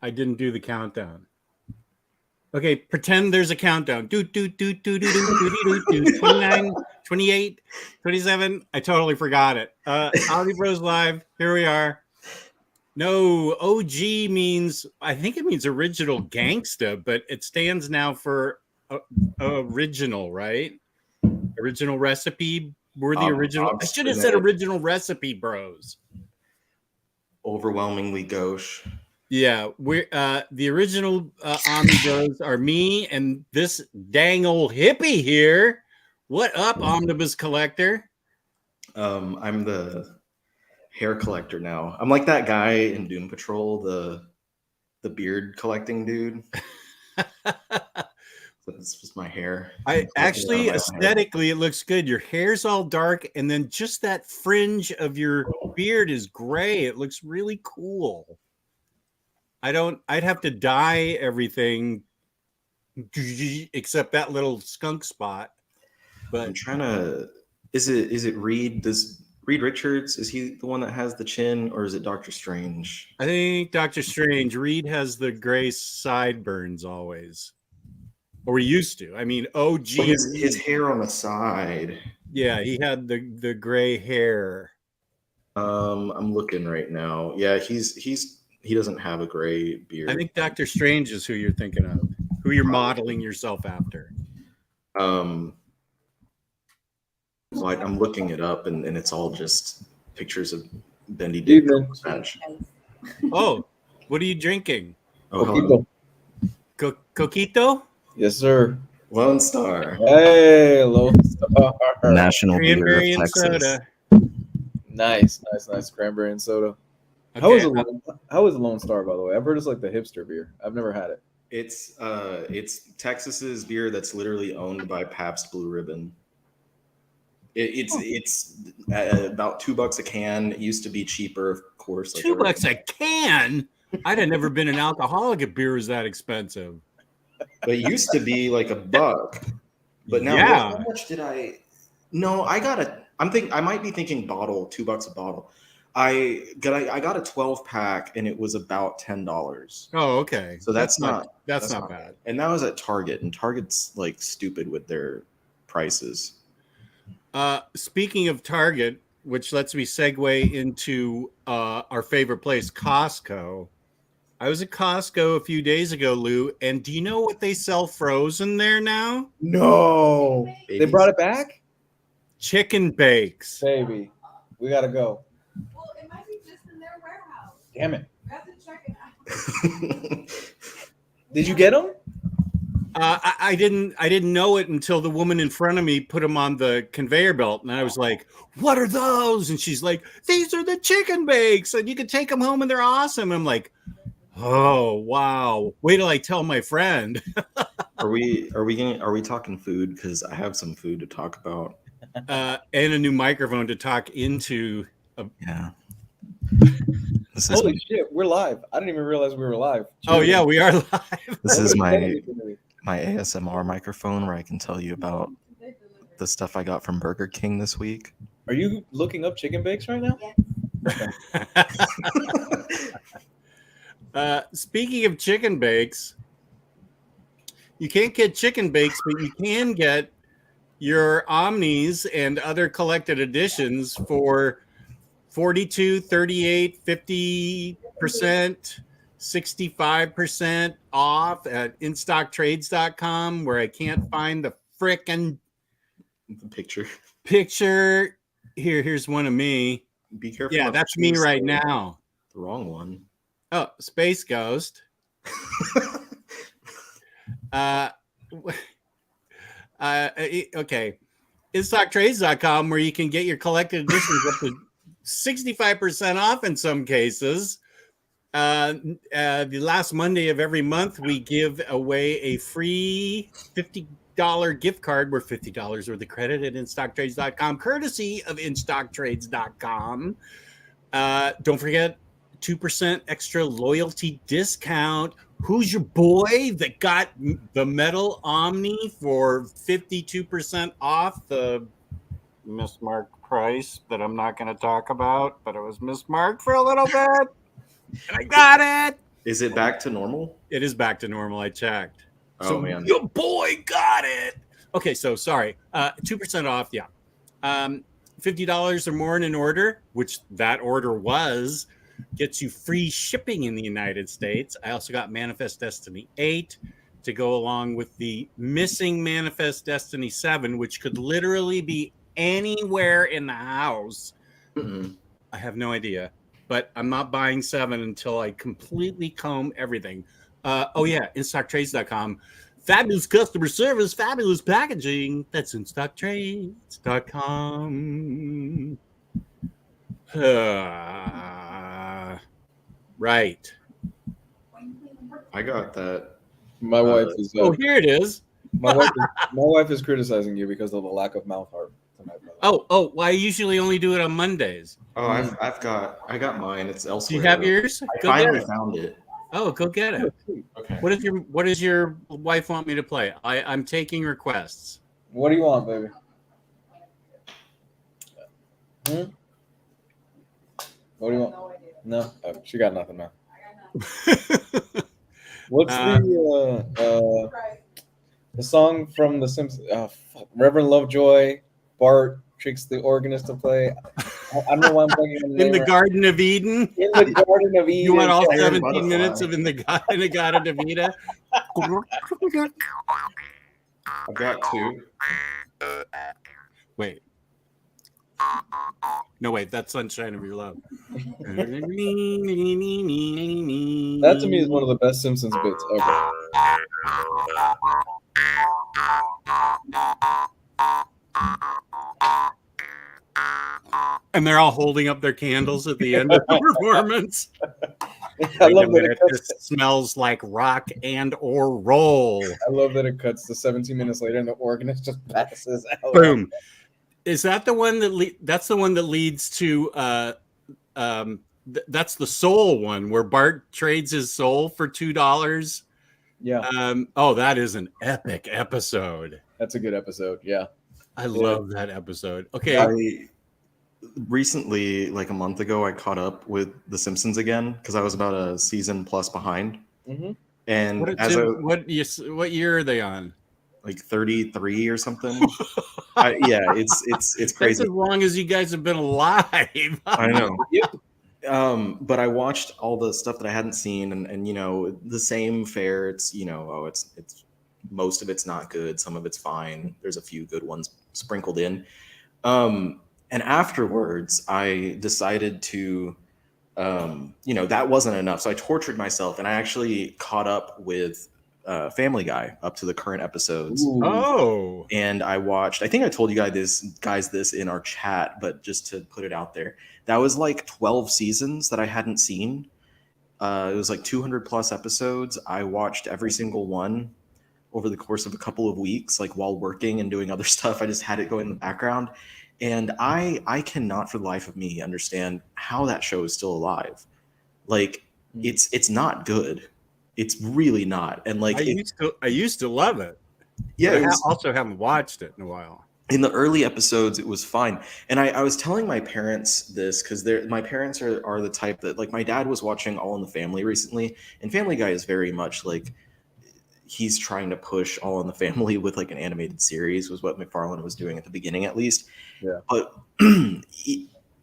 I didn't do the countdown. Okay, pretend there's a countdown. 29, 28, 27. I totally forgot it. Omnibroslive. Here we are. No, OG means, I think it means original gangsta, but it stands now for original, right? Original recipe. We're the original. I should have said original recipe bros. Overwhelmingly gauche. Yeah, we're the original Omnibros are me and this dang old hippie here. What up, Omnibus Collector? I'm the hair collector now. I'm like that guy in Doom Patrol, the beard collecting dude. It's just my hair. I actually aesthetically it looks good. Your hair's all dark, and then just that fringe of your beard is gray. It looks really cool. I'd have to dye everything except that little skunk spot. But I'm trying to. Is it Reed? Does Reed Richards, is he the one that has the chin, or is it Doctor Strange? I think Doctor Strange. Reed has the gray sideburns always, or he used to. I mean, OG. His hair on the side. Yeah, he had the gray hair. I'm looking right now. Yeah, he doesn't have a gray beard. I think Doctor Strange is who you're thinking of, who you're modeling yourself after. So I'm looking it up, and it's all just pictures of Bendy Dick. Oh, what are you drinking? Oh, Coquito? Yes, sir. Lone Star. Hey, Lone Star. National Cranberry beer of and Texas. soda. Nice. Cranberry and soda. Okay. How is Lone Star, by the way? I've heard it's like the hipster beer. I've never had it. It's Texas's beer that's literally owned by Pabst Blue Ribbon. It's about $2 a can. It used to be cheaper, of course. Like $2 a can? I'd have never been an alcoholic if beer was that expensive. But it used to be like $1. But now, how much did I? No, I might be thinking bottle, $2 a bottle. I got a 12-pack and it was about $10. Oh, okay. So that's not bad. And that was at Target, and Target's like stupid with their prices. Speaking of Target, which lets me segue into our favorite place, Costco. I was at Costco a few days ago, Lou, and do you know what they sell frozen there now? No. They brought it back? Chicken bakes. Baby, we got to go. Well, it might be just in their warehouse. Damn it. We have to check it out. Did you get them? I didn't know it until the woman in front of me put them on the conveyor belt, and I was like, "What are those?" And she's like, "These are the chicken bakes, and you can take them home, and they're awesome." I'm like, "Oh wow! Wait till I tell my friend." Are we talking food? Because I have some food to talk about, and a new microphone to talk into. Yeah. Holy shit! We're live. I didn't even realize we were live. Oh yeah, we are live. This is my ASMR microphone where I can tell you about the stuff I got from Burger King this week. Are you looking up chicken bakes right now? Yes. Speaking of chicken bakes, you can't get chicken bakes, but you can get your Omnis and other collected editions for 42, 38, 50%, 65% off at instocktrades.com, where I can't find the frickin' picture. Here's one of me. Be careful. Yeah, that's me right now. The wrong one. Oh, Space Ghost. Okay. Instocktrades.com, where you can get your collected editions up to 65% off in some cases. The last Monday of every month, we give away a free $50 gift card worth $50 worth of credit at instocktrades.com, courtesy of instocktrades.com. Don't forget 2% extra loyalty discount. Who's your boy that got the metal Omni for 52% off the mismarked price that I'm not going to talk about, but it was mismarked for a little bit, and I got it. Is it back to normal? It is back to normal. I checked. Oh, So man. your boy got it. Okay, so sorry. 2% off, yeah. $50 or more in an order, which that order was, gets you free shipping in the United States. I also got Manifest Destiny 8 to go along with the missing Manifest Destiny 7, which could literally be anywhere in the house. Mm-mm. I have no idea, but I'm not buying 7 until I completely comb everything. Oh yeah, InStockTrades.com. Fabulous customer service, fabulous packaging. That's InStockTrades.com. Right. I got that. My wife is. Oh, here it is. My wife is criticizing you because of the lack of mouth art tonight. Oh, well, I usually only do it on Mondays. Oh, I got mine. It's Do elsewhere. you have yours? I Go finally get it. found it. Oh, go get it. Okay. What does your wife want me to play? I'm taking requests. What do you want, baby? What do you want? No, she got nothing, man. What's the song from the Simpsons? Reverend Lovejoy, Bart tricks the organist to play. I don't know why I'm playing In the Garden of Eden. In the Garden of Eden. You want all Iron 17 Butterfly. minutes of in the Garden of Eden? I've got 2. Wait. No, wait. That's Sunshine of Your Love. That to me is one of the best Simpsons bits ever. And they're all holding up their candles at the end of the performance. I love that it This cuts. smells like rock and or roll. I love that it cuts to 17 minutes later and the organist just passes out. Boom. Is that the one that that's the one that leads to that's the soul one where Bart trades his soul for $2? Yeah, Oh, that is an epic episode. that's a good episode. Yeah. I love that episode. Okay. Recently, like a month ago, I caught up with The Simpsons again because I was about a season plus behind. Mm-hmm. And what year are they on? Like 33 or something. It's That's crazy. as long as you guys have been alive. I know. But I watched all the stuff that I hadn't seen, and you know, the same fare. It's it's most of it's not good. Some of it's fine. There's a few good ones sprinkled in. And afterwards, I decided to, that wasn't enough. So I tortured myself, and I actually caught up with Family Guy up to the current episodes. Ooh. Oh. And I watched. I think I told you guys this in our chat, but just to put it out there, that was like 12 seasons that I hadn't seen. It was like 200 plus episodes. I watched every single one over the course of a couple of weeks, like while working and doing other stuff. I just had it going in the background. And I cannot for the life of me understand how that show is still alive. Like it's not good. It's really not. And like I used to love it. Yeah, I also haven't watched it in a while. In the early episodes, it was fine. And I was telling my parents this because my parents are the type that, like, my dad was watching All in the Family recently, and Family Guy is very much like he's trying to push All in the Family with like an animated series, was what McFarlane was doing at the beginning, at least. Yeah. But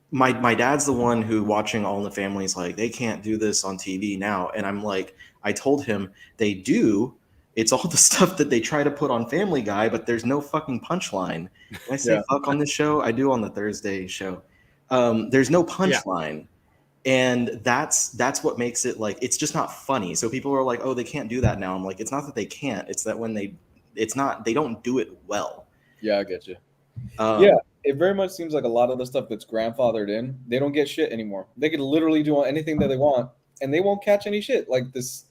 my dad's the one who watching All in the Family is like, they can't do this on TV now. And I'm like, I told him they do. It's all the stuff that they try to put on Family Guy, but there's no fucking punchline. Can I say fuck on this show? I do on the Thursday show. There's no punchline. And that's what makes it like, it's just not funny. So people are like, oh, they can't do that now. I'm like, it's not that they can't. It's that when they don't do it well. Yeah, I get you. Yeah. It very much seems like a lot of the stuff that's grandfathered in, they don't get shit anymore. They could literally do anything that they want, and they won't catch any shit. Like this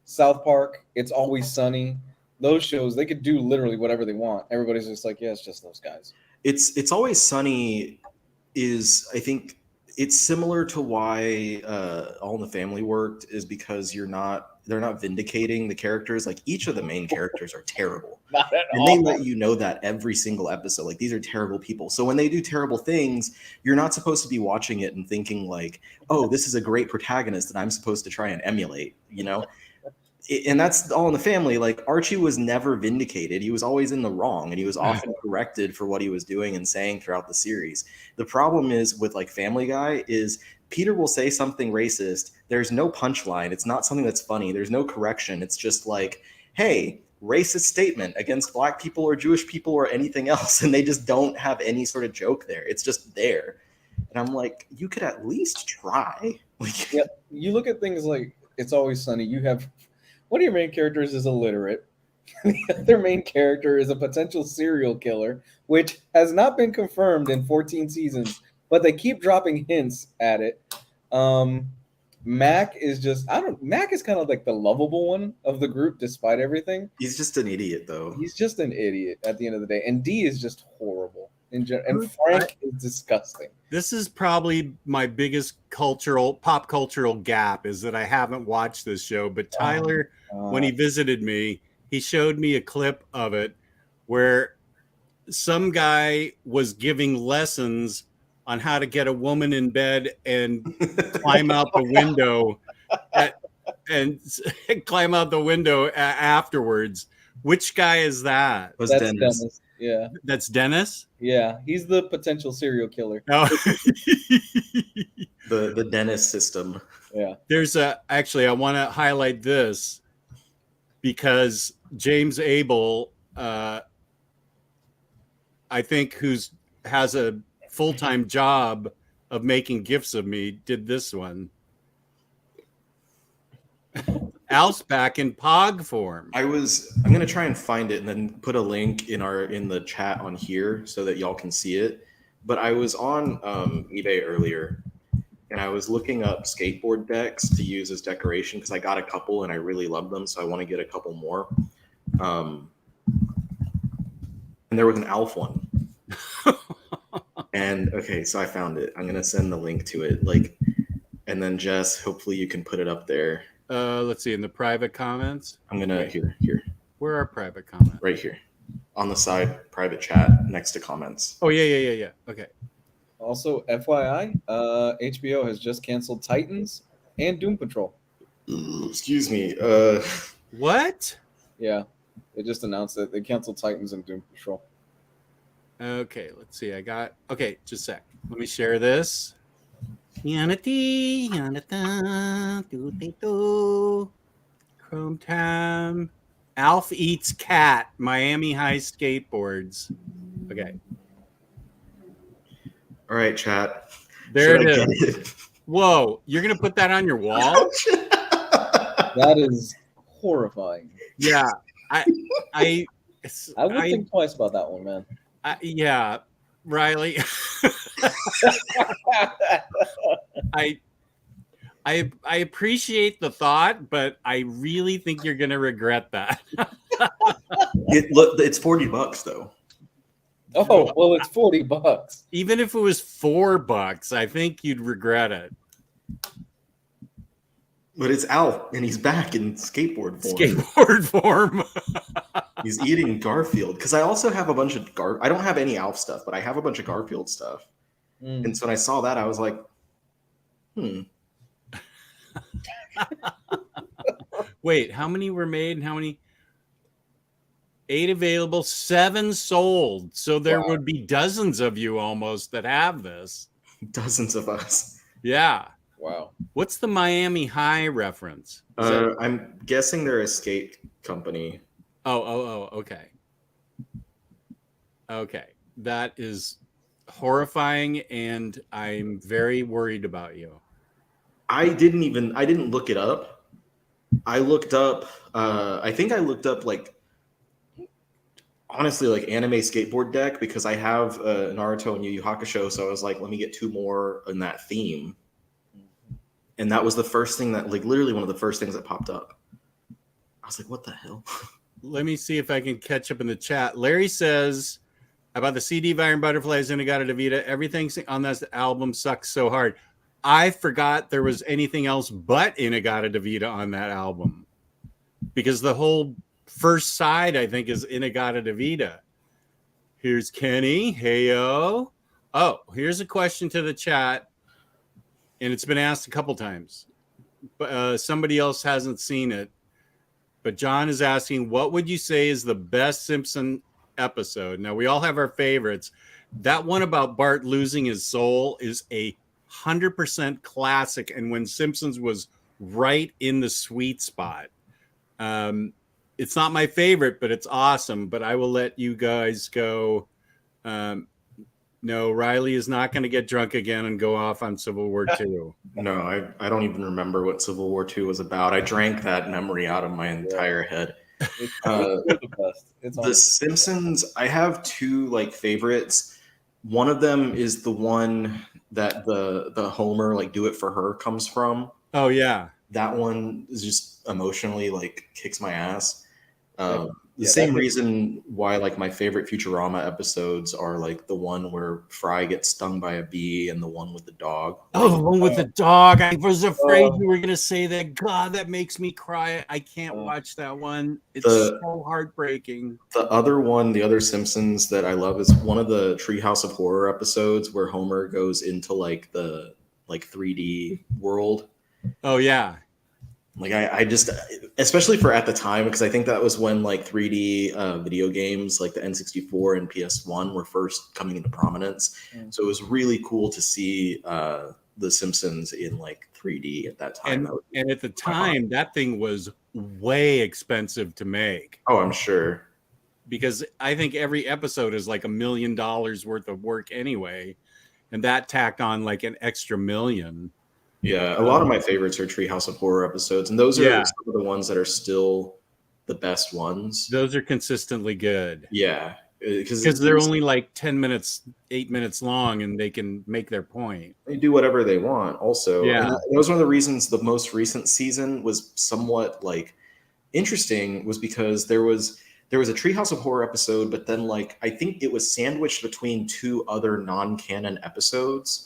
South Park, It's Always Sunny. Those shows, they could do literally whatever they want. Everybody's just like, yeah, it's just those guys. It's Always Sunny is, I think, it's similar to why All in the Family worked, is because they're not vindicating the characters. Like, each of the main characters are terrible. Not at And all. they let you know that every single episode. Like, these are terrible people. So when they do terrible things, you're not supposed to be watching it and thinking like, oh, this is a great protagonist that I'm supposed to try and emulate, you know? And that's All in the Family. Like, Archie was never vindicated. He was always in the wrong, and he was often corrected for what he was doing and saying throughout the series. The problem is with like Family Guy is Peter will say something racist. There's no punchline. It's not something that's funny. There's no correction. It's just like, hey, racist statement against Black people or Jewish people or anything else. And they just don't have any sort of joke there. It's just there. And I'm like, you could at least try. Like, Yep. You look at things like It's Always Sunny. You have one of your main characters is illiterate. The other main character is a potential serial killer, which has not been confirmed in 14 seasons, but they keep dropping hints at it. Mac is Mac is kind of like the lovable one of the group, despite everything. he's just an idiot, though. He's just an idiot at the end of the day. And D is just horrible. And Frank is disgusting. This is probably my biggest pop cultural gap, is that I haven't watched this show. But Tyler, when he visited me, he showed me a clip of it where some guy was giving lessons on how to get a woman in bed and climb out the window and climb out the window afterwards. Which guy is that? Was That's Dennis. Dennis. Yeah. That's Dennis? Yeah. He's the potential serial killer. Oh. The Dennis system. Yeah. There's actually, I want to highlight this because James Abel, I think, has a full-time job of making gifts of me, did this one. Al's back in POG form. I'm gonna try and find it and then put a link in the chat on here so that y'all can see it. But I was on eBay earlier and I was looking up skateboard decks to use as decoration because I got a couple and I really love them, so I want to get a couple more. And there was an Alf one. And okay, so I found it. I'm gonna send the link to it. And then Jess, hopefully you can put it up there. Let's see, in the private comments. I'm gonna here. Where are private comments? Right here. On the side, private chat next to comments. Oh, yeah. Okay. Also, FYI, HBO has just canceled Titans and Doom Patrol. Excuse me. What? Yeah. They just announced that they canceled Titans and Doom Patrol. Okay, let's see. Okay, just a sec. Let me share this. Chrome tab. Alf eats cat. Miami High skateboards. Okay. All right, chat. There Should it I is. get it? Whoa, you're gonna put that on your wall? That is horrifying. Yeah. I would think twice about that one, man. Yeah, Riley. I appreciate the thought, but I really think you're gonna regret that. It's $40 though. Oh, well, it's $40. Even if it was $4, I think you'd regret it. But it's Alf, and he's back in skateboard form. Skateboard form. He's eating Garfield. Because I also have a bunch of I don't have any Alf stuff, but I have a bunch of Garfield stuff. And so when I saw that, I was like, Wait, how many were made and how many? 8 available, 7 sold. So there would be dozens of you almost that have this. Dozens of us. Yeah. Wow. What's the Miami High reference? I'm guessing they're a skate company. Oh, okay. Okay. That is horrifying, and I'm very worried about you. I didn't look it up. I looked up, I think I looked up honestly, anime skateboard deck because I have Naruto and Yu Yu Hakusho. So I was like, let me get 2 more in that theme. And that was the first thing that, literally one of the first things that popped up. I was like, what the hell? Let me see if I can catch up in the chat. Larry says about the CD Iron Butterflies, Inagata Davida, everything on this album sucks so hard. I forgot there was anything else but Inagata-Davida on that album, because the whole first side, I think, is Inagata-Davida. Here's Kenny. Heyo. Oh, here's a question to the chat, and it's been asked a couple times, but somebody else hasn't seen it. But John is asking, what would you say is the best Simpson episode? Now, we all have our favorites. That one about Bart losing his soul is 100% classic, and when Simpsons was right in the sweet spot. It's not my favorite, but it's awesome. But I will let you guys go. No, Riley is not going to get drunk again and go off on Civil War II. No, I don't even remember what Civil War II was about. I drank that memory out of my entire head. It's the best. It's The honestly Simpsons, I have two like favorites. One of them is the one that the Homer like do it for her comes from. Oh yeah, That one is just emotionally like kicks my ass. The Yeah, same that- reason why like my favorite Futurama episodes are like the one where Fry gets stung by a bee and the one with the dog. oh, the one with the dog. I was afraid Oh. you were going to say that. God, that makes me cry. I can't Oh. watch that one. It's The- so heartbreaking. The other one, the other Simpsons that I love is one of the Treehouse of Horror episodes where Homer goes into like the like 3D world. Oh yeah, Like I just, especially for at the time, because I think that was when like 3D video games like the N64 and PS1 were first coming into prominence. Mm. So it was really cool to see The Simpsons in like 3D at that time. and That was- and at the time, that thing was way expensive to make, oh, I'm sure. because I think every episode is like $1 million worth of work anyway, and that tacked on like an extra $1 million. Yeah, a lot of my favorites are Treehouse of Horror episodes, and those are Yeah. some of the ones that are still the best ones. Those are consistently good. Yeah, because They're only like 10 minutes, 8 minutes long, and they can make their point. they do whatever they want. Also, Yeah. and that was one of the reasons the most recent season was somewhat like interesting, was because there was a Treehouse of Horror episode, but then like I think it was sandwiched between two other non-canon episodes.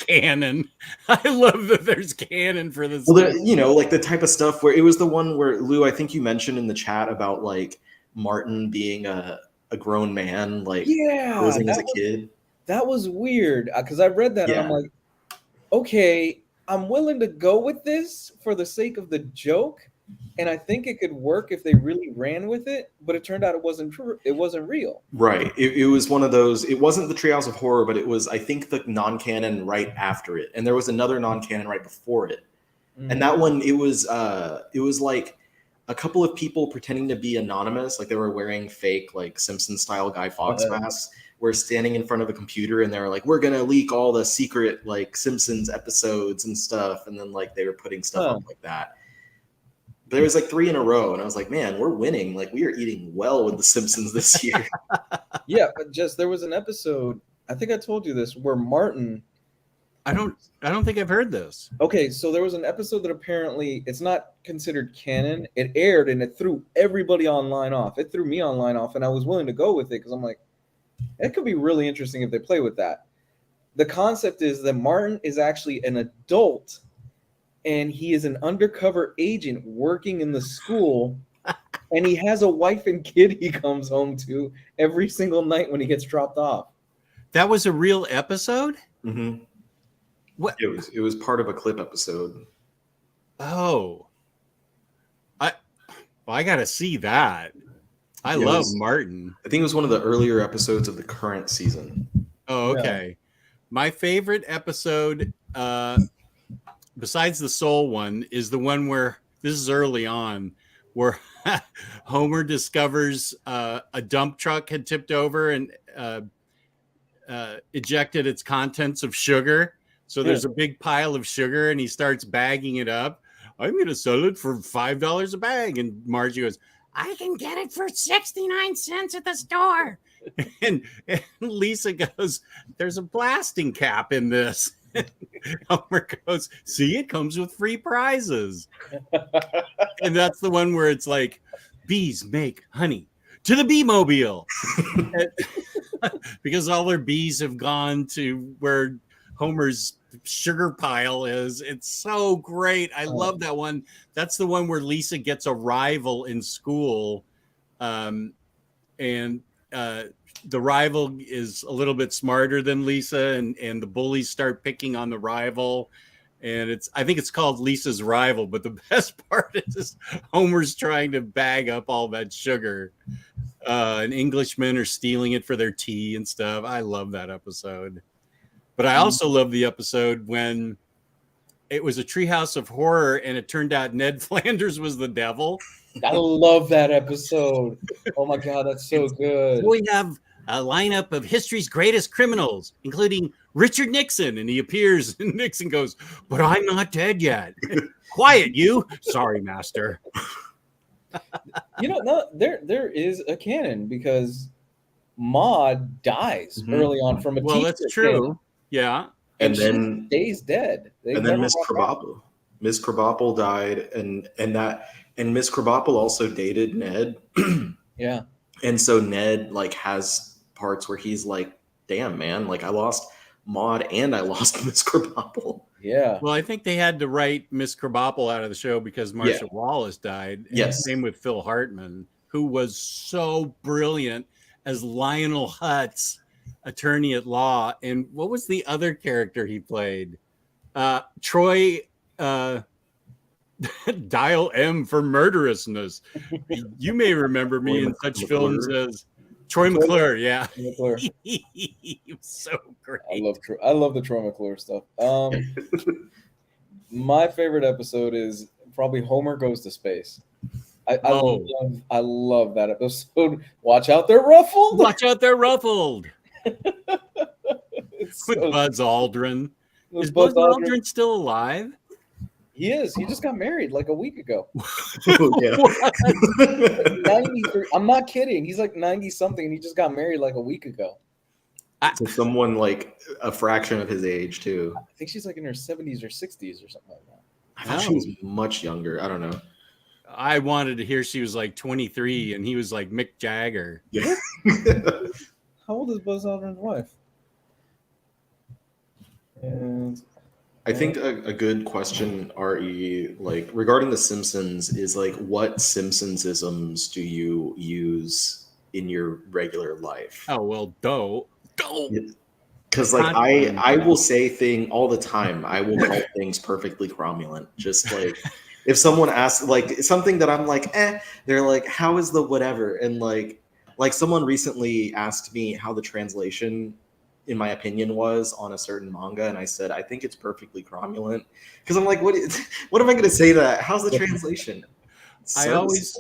Canon. I love that there's canon for this. Well, you know, like the type of stuff where it was the one where Lou, I think you mentioned in the chat about like Martin being a grown man, like Yeah, posing as a that kid. that was weird because I read that and I'm Yeah. like, okay, I'm willing to go with this for the sake of the joke, and I think it could work if they really ran with it. But it turned out it wasn't true. It wasn't real. Right. It was one of those. It wasn't the Treehouse of Horror, but it was, I think, the non-canon right after it, and there was another non-canon right before it. And that one, it was like a couple of people pretending to be anonymous, like they were wearing fake, like Simpson-style Guy Fawkes masks, were standing in front of a computer, and they were like, "We're gonna leak all the secret like Simpsons episodes and stuff," and then like they were putting stuff up like that. There was like 3 in a row, and I was like, "Man, we're winning! Like we are eating well with the Simpsons this year." Yeah, but just there was an episode. I think I told you this where Martin. I don't think I've heard this. Okay, so there was an episode that apparently it's not considered canon. It aired and it threw everybody online off. It threw me online off, and I was willing to go with it because I'm like, it could be really interesting if they play with that. The concept is that Martin is actually an adult, and he is an undercover agent working in the school, and he has a wife and kid he comes home to every single night when he gets dropped off. That was a real episode? Mm-hmm. What? It was part of a clip episode. Oh. I got to see that. I It love was- Martin. I think it was one of the earlier episodes of the current season. Oh, Yeah. okay. My favorite episode, besides the Soul one, is the one where this is early on, where Homer discovers a dump truck had tipped over and ejected its contents of sugar. So there's a big pile of sugar, and he starts bagging it up. I'm going to sell it for $5 a bag. And Margie goes, I can get it for 69 cents at the store. And Lisa goes, there's a blasting cap in this. Homer goes, see, it comes with free prizes. And that's the one where it's like, bees make honey to the bee mobile. Because all their bees have gone to where Homer's sugar pile is. It's so great. I love that one. That's the one where Lisa gets a rival in school, and the rival is a little bit smarter than Lisa, and the bullies start picking on the rival. And I think it's called Lisa's Rival, but the best part is Homer's trying to bag up all that sugar. And Englishmen are stealing it for their tea and stuff. I love that episode. But I also love the episode when it was a treehouse of horror and it turned out Ned Flanders was the devil. I love that episode. Oh my God, that's so good. We have a lineup of history's greatest criminals, including Richard Nixon. And he appears and Nixon goes, "But I'm not dead yet." "Quiet, you." "Sorry, master." No, there is a canon because Maude dies early on from a Well, that's true. Yeah. And then she stays dead. And then Miss Krabappel. Miss Krabappel died, and Miss Krabappel also dated Ned. Yeah. And so Ned like has parts where he's like, "Damn, man, like I lost Maude and I lost Miss Krabappel." Yeah. Well, I think they had to write Miss Krabappel out of the show because Marcia Wallace died. Yes. Same with Phil Hartman, who was so brilliant as Lionel Hutz, attorney at law. And what was the other character he played? Troy Dial M for Murderousness. You may remember me in such films as Troy McClure. Yeah. McClure. He was so great. I love the Troy McClure stuff. My favorite episode is probably Homer Goes to Space. I love that episode. Watch out, they're ruffled. Watch out, they're ruffled. With So, Buzz Aldrin. Is Buzz Aldrin still alive? He is. He just got married like a week ago. Oh, yeah. 93. I'm not kidding. He's like 90 something and he just got married like a week ago. To someone like a fraction of his age too. I think she's like in her 70s or 60s or something like that. I thought she was much younger. I don't know. I wanted to hear she was like 23 and he was like Mick Jagger. Yeah. How old is Buzz Aldrin's wife? And I think a good question, RE, like regarding the Simpsons, is like, what Simpsonsisms do you use in your regular life? Oh, well, don't. Because like I will say thing all the time. I will call things perfectly cromulent. Just like if someone asks like something that I'm like, they're like, how is the whatever? And like someone recently asked me how the translation, in my opinion, was on a certain manga, and I said I think it's perfectly cromulent. Because I'm like, what am I going to say to that? How's the translation? I always,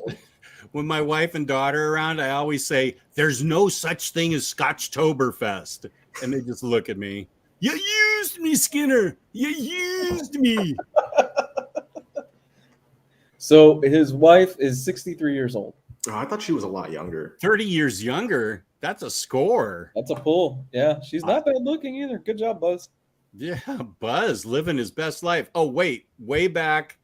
when my wife and daughter are around, I always say, "There's no such thing as Scotchtoberfest," and they just look at me. "You used me, Skinner. You used me." so his wife is 63 years old. Oh, I thought she was a lot younger. 30 years younger. That's a score. That's a pull. Yeah, she's not bad looking either. Good job, Buzz. Yeah, Buzz living his best life. Oh, wait, way back,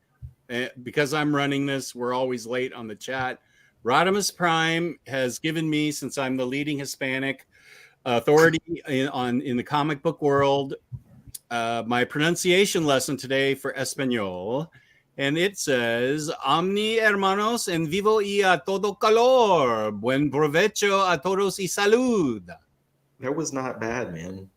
because I'm running this, we're always late on the chat. Rodimus Prime has given me, since I'm the leading Hispanic authority in the comic book world, my pronunciation lesson today for Espanol. And it says, "Omni hermanos en vivo y a todo calor. Buen provecho a todos y salud." That was not bad, man.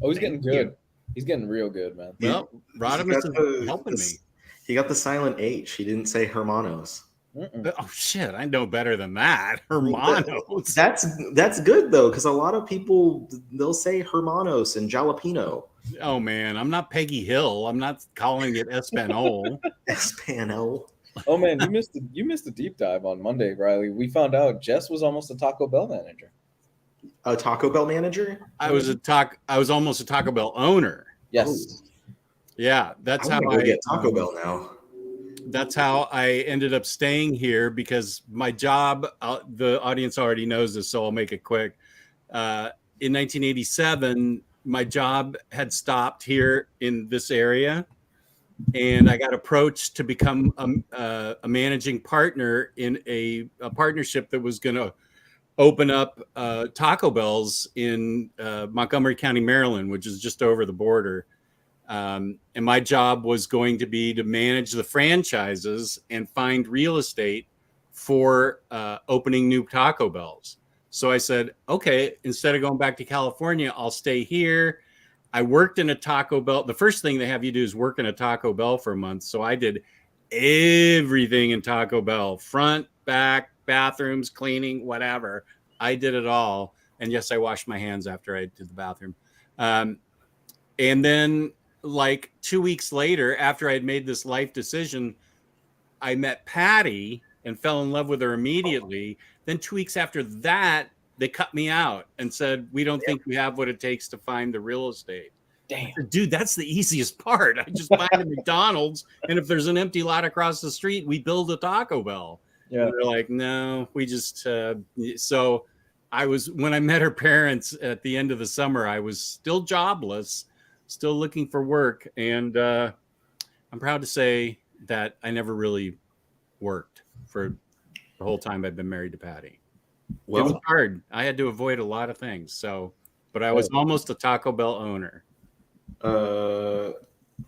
Oh, he's getting good. He's getting real good, man. Well, Rodimus is helping me. He got the silent H. He didn't say hermanos. Oh shit! I know better than that. Hermanos. That's good though, because a lot of people, they'll say hermanos and jalapeno. Oh man, I'm not Peggy Hill. I'm not calling it Espanol. Espanol. Oh man, you missed a deep dive on Monday, Riley. We found out Jess was almost a Taco Bell manager. A Taco Bell manager? I was almost a Taco Bell owner. Yes. Oh. Yeah, that's how I get Taco Bell now. That's how I ended up staying here, because my job, the audience already knows this, so I'll make it quick. In 1987, my job had stopped here in this area, and I got approached to become a managing partner in a partnership that was going to open up Taco Bells in Montgomery County, Maryland, which is just over the border. And my job was going to be to manage the franchises and find real estate for opening new Taco Bells. So I said, okay, instead of going back to California, I'll stay here. I worked in a Taco Bell. The first thing they have you do is work in a Taco Bell for a month. So I did everything in Taco Bell, front, back, bathrooms, cleaning, whatever. I did it all. And yes, I washed my hands after I did the bathroom. And then like 2 weeks later, after I'd made this life decision, I met Patty and fell in love with her immediately. Then 2 weeks after that, they cut me out and said, we don't think we have what it takes to find the real estate. Damn. Said, dude, that's the easiest part. I just find a McDonald's, and if there's an empty lot across the street, we build a Taco Bell. Yeah. And they're like, no, we just so I was, when I met her parents at the end of the summer, I was still jobless, still looking for work. And I'm proud to say that I never really worked for the whole time I've been married to Patty. Well, it was hard. I had to avoid a lot of things. So, but I was almost a Taco Bell owner. I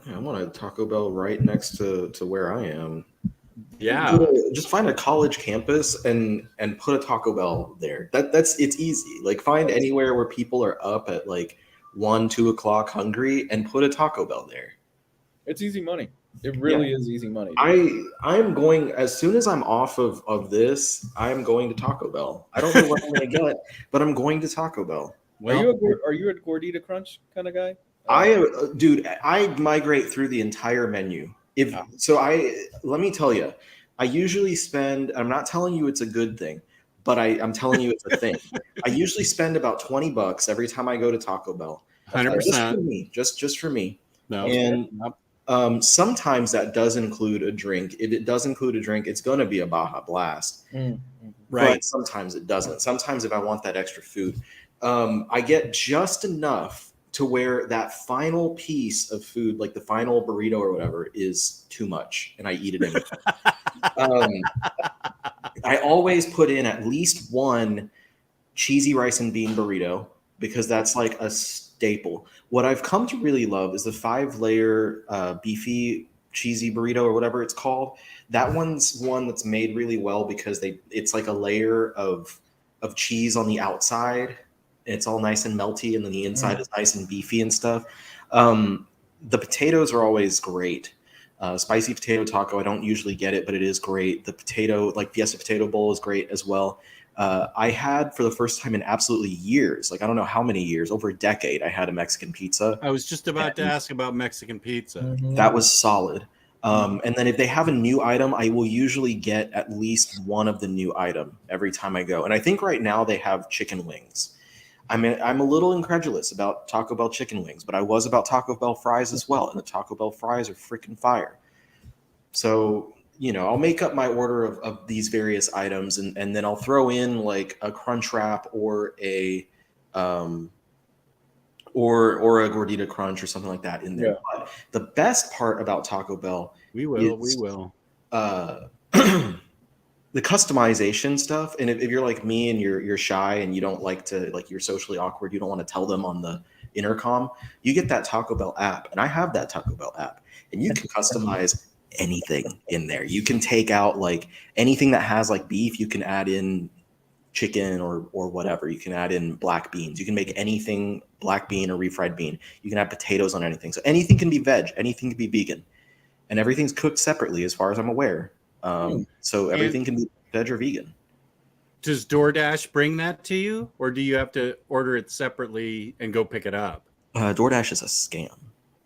want a Taco Bell right next to where I am. Yeah, just find a college campus and put a Taco Bell there. It's easy. Like find anywhere where people are up at like 1-2 o'clock hungry and put a Taco Bell there. It's easy money. It really is easy money. I'm going, as soon as I'm off of this, I'm going to Taco Bell. I don't know what I'm going to get, but I'm going to Taco Bell. Well, are you a Gordita Crunch kind of guy? I migrate through the entire menu. Let me tell you, I usually spend, I'm not telling you it's a good thing, but I'm telling you it's a thing. I usually spend about $20 every time I go to Taco Bell. 100%. Just for me. Just for me. No. And sometimes that does include a drink. If it does include a drink, it's going to be a Baja Blast. Right. But sometimes it doesn't. Sometimes if I want that extra food, I get just enough to where that final piece of food, like the final burrito or whatever, is too much, and I eat it anyway. I always put in at least one cheesy rice and bean burrito because that's like a staple. What I've come to really love is the 5-layer beefy cheesy burrito or whatever it's called. That one's one that's made really well because it's like a layer of cheese on the outside. It's all nice and melty, and then the inside is nice and beefy and stuff. The potatoes are always great. Spicy potato taco, I don't usually get it, but it is great. The potato, like Fiesta potato bowl, is great as well. I had, for the first time in absolutely years, like I don't know how many years, over a decade, I had a Mexican pizza. I was just about to ask about Mexican pizza. That was solid. And then if they have a new item, I will usually get at least one of the new item every time I go. And I think right now they have chicken wings. I mean, I'm a little incredulous about Taco Bell chicken wings, but I was about Taco Bell fries as well. And the Taco Bell fries are freaking fire. So, I'll make up my order of these various items, and then I'll throw in like a crunch wrap or a Gordita Crunch or something like that in there. Yeah. But the best part about Taco Bell, we will. The customization stuff. And if you're like me and you're shy and you don't like to, like, you're socially awkward, you don't want to tell them on the intercom, you get that Taco Bell app, and I have that Taco Bell app, and you can customize anything in there. You can take out like anything that has like beef, you can add in chicken or whatever. You can add in black beans. You can make anything black bean or refried bean. You can add potatoes on anything. So anything can be veg, anything can be vegan, and everything's cooked separately as far as I'm aware. So everything can be veg or vegan. Does DoorDash bring that to you, or do you have to order it separately and go pick it up? DoorDash is a scam.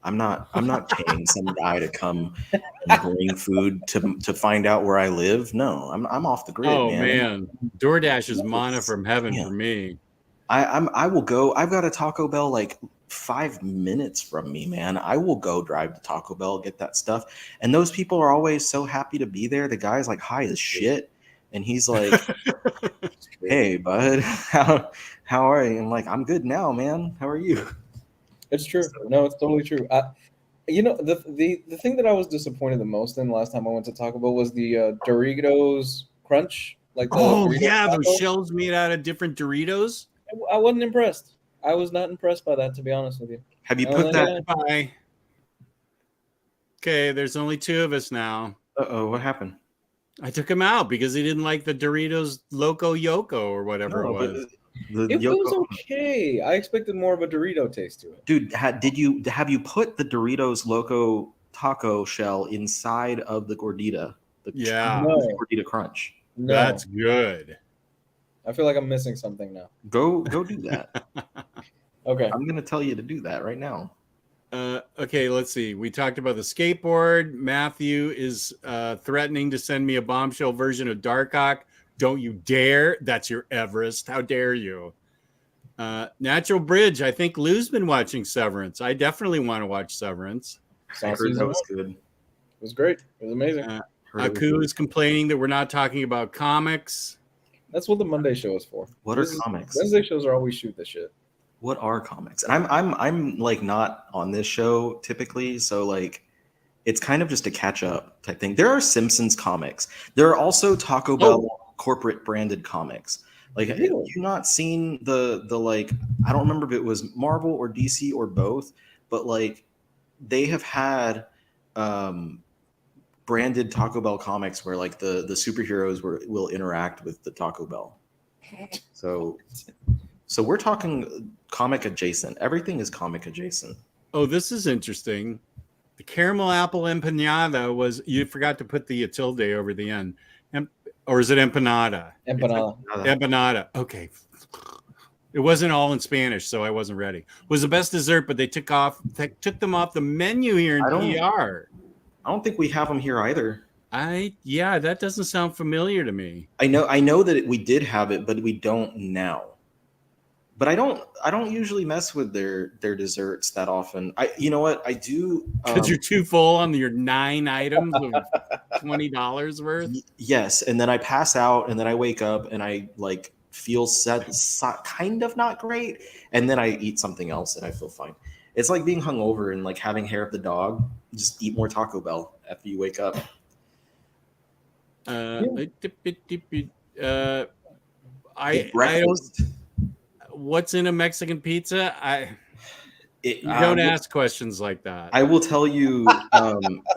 I'm not paying some guy to come and bring food to find out where I live. No, I'm off the grid. Oh man. DoorDash is manna from heaven for me. I will go. I've got a Taco Bell like 5 minutes from me, man. I will go drive to Taco Bell, get that stuff, and those people are always so happy to be there. The guy's like high as shit, and he's like, "Hey, bud, how are you?" I'm like, "I'm good now, man. How are you?" It's true. No, it's totally true. The thing that I was disappointed the most in last time I went to Taco Bell was the Doritos Crunch. Like those shells made out of different Doritos. I wasn't impressed. I was not impressed by that, to be honest with you. Have you put that? Okay, there's only 2 of us now. Uh-oh, what happened? I took him out because he didn't like the Doritos Loco Yoko or whatever it was. It was okay. I expected more of a Dorito taste to it. Dude, have you put the Doritos Loco taco shell inside of the gordita? Yeah. Gordita crunch. No. That's good. I feel like I'm missing something now. Go do that. Okay. I'm gonna tell you to do that right now. Okay, let's see. We talked about the skateboard. Matthew is threatening to send me a bombshell version of Darkhawk. Don't you dare. That's your Everest. How dare you? Natural Bridge. I think Lou's been watching Severance. I definitely want to watch Severance. I heard that was good. It was great. It was amazing. Aku is complaining that we're not talking about comics. That's what the Monday show is for. What are comics? Wednesday shows are always shoot the shit. What are comics? And I'm like not on this show typically, so like it's kind of just a catch up type thing. There are Simpsons comics. There are also Taco Bell corporate branded comics. Like, have you not seen the like? I don't remember if it was Marvel or DC or both, but like they have had branded Taco Bell comics where like the superheroes will interact with the Taco Bell. So we're talking comic adjacent. Everything is comic adjacent. Oh, this is interesting. The caramel apple empanada was, you forgot to put the tilde over the end. Or is it empanada? Empanada. Okay. It wasn't all in Spanish, so I wasn't ready. Was the best dessert, but they took them off the menu here in PR. I don't think we have them here either. Yeah, that doesn't sound familiar to me. I know that we did have it, but we don't now. But I don't usually mess with their desserts that often. You know what? I do because you're too full on your 9 items of $20 worth. Yes, and then I pass out, and then I wake up, and I like feel kind of not great, and then I eat something else, and I feel fine. It's like being hungover and like having hair of the dog. Just eat more Taco Bell after you wake up. Breakfast. What's in a Mexican pizza? You don't ask questions like that. I will tell you,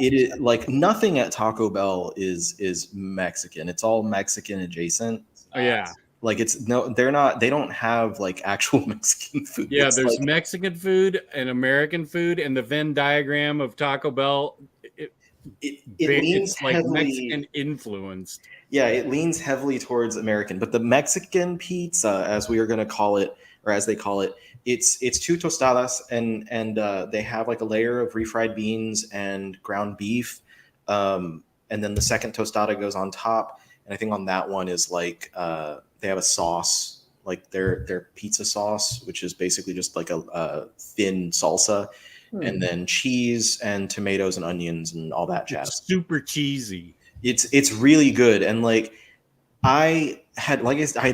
it is like nothing at Taco Bell is Mexican. It's all Mexican adjacent. Oh yeah. Like they don't have like actual Mexican food. Yeah, there's like Mexican food and American food, and the Venn diagram of Taco Bell. It leans like heavily, Mexican influenced. Yeah, it leans heavily towards American, but the Mexican pizza, as we are going to call it, or as they call it, it's 2 tostadas, and they have like a layer of refried beans and ground beef, and then the second tostada goes on top, and I think on that one is like they have a sauce, like their pizza sauce, which is basically just like a thin salsa. And then cheese and tomatoes and onions and all that jazz. It's super cheesy. It's really good. And like I had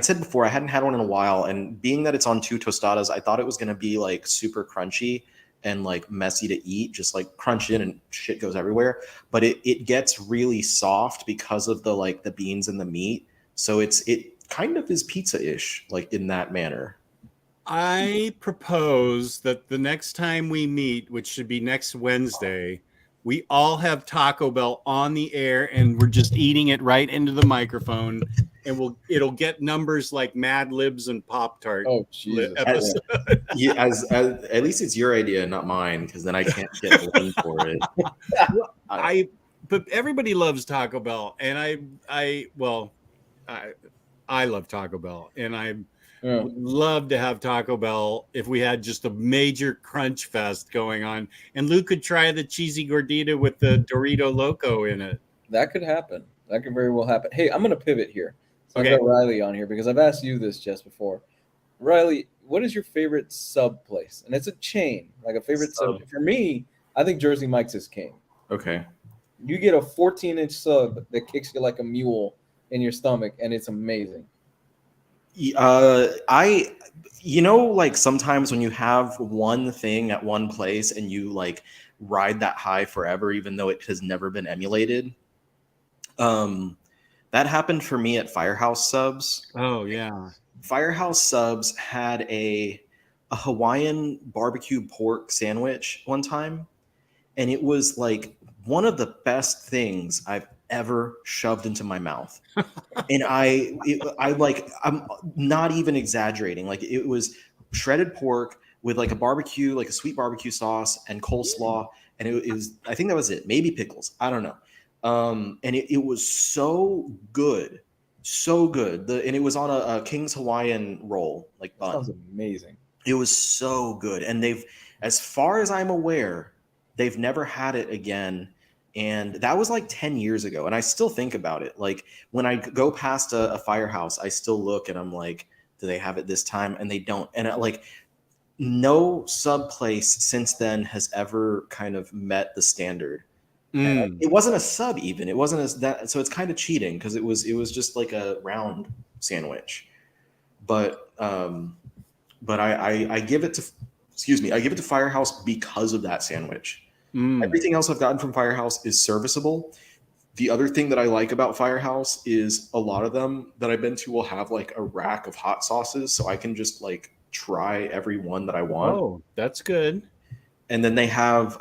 said before, I hadn't had one in a while. And being that it's on 2 tostadas, I thought it was gonna be like super crunchy and like messy to eat, just like crunch in and shit goes everywhere. But it gets really soft because of the beans and the meat. So it kind of is pizza-ish, like in that manner. I propose that the next time we meet, which should be next Wednesday, we all have Taco Bell on the air and we're just eating it right into the microphone, and it'll get numbers like Mad Libs and Pop-Tart. Oh, Jesus. At least it's your idea, not mine, because then I can't get blamed for it. But everybody loves Taco Bell, and I love Taco Bell, and I would love to have Taco Bell if we had just a major crunch fest going on, and Lou could try the cheesy gordita with the Dorito Loco in it. That could happen. That could very well happen. Hey, I'm going to pivot here. So Okay. I've got Riley on here because I've asked you this just before. Riley, what is your favorite sub place? And it's a chain, like a favorite sub. For me, I think Jersey Mike's is king. Okay. You get a 14-inch sub that kicks you like a mule in your stomach, and it's amazing. Like sometimes when you have one thing at one place and you like ride that high forever, even though it has never been emulated. That happened for me at Firehouse Subs. Oh yeah. Firehouse Subs had a Hawaiian barbecue pork sandwich one time, and it was like one of the best things I've ever shoved into my mouth. And I'm not even exaggerating. Like, it was shredded pork with like a barbecue, like a sweet barbecue sauce and coleslaw. And it was, I think that was it. Maybe pickles. I don't know. And it was so good. So good. And it was on a King's Hawaiian roll, like bun. Sounds amazing. It was so good. And as far as I'm aware, they've never had it again. And that was like 10 years ago. And I still think about it. Like, when I go past a firehouse, I still look and I'm like, do they have it this time? And they don't. And no sub place since then has ever kind of met the standard. It wasn't a sub even. It wasn't that. So it's kind of cheating because it was just like a round sandwich. But I give it to Firehouse because of that sandwich. Everything else I've gotten from Firehouse is serviceable. The other thing that I like about Firehouse is a lot of them that I've been to will have like a rack of hot sauces, so I can just like try every one that I want. Oh, that's good. And then they have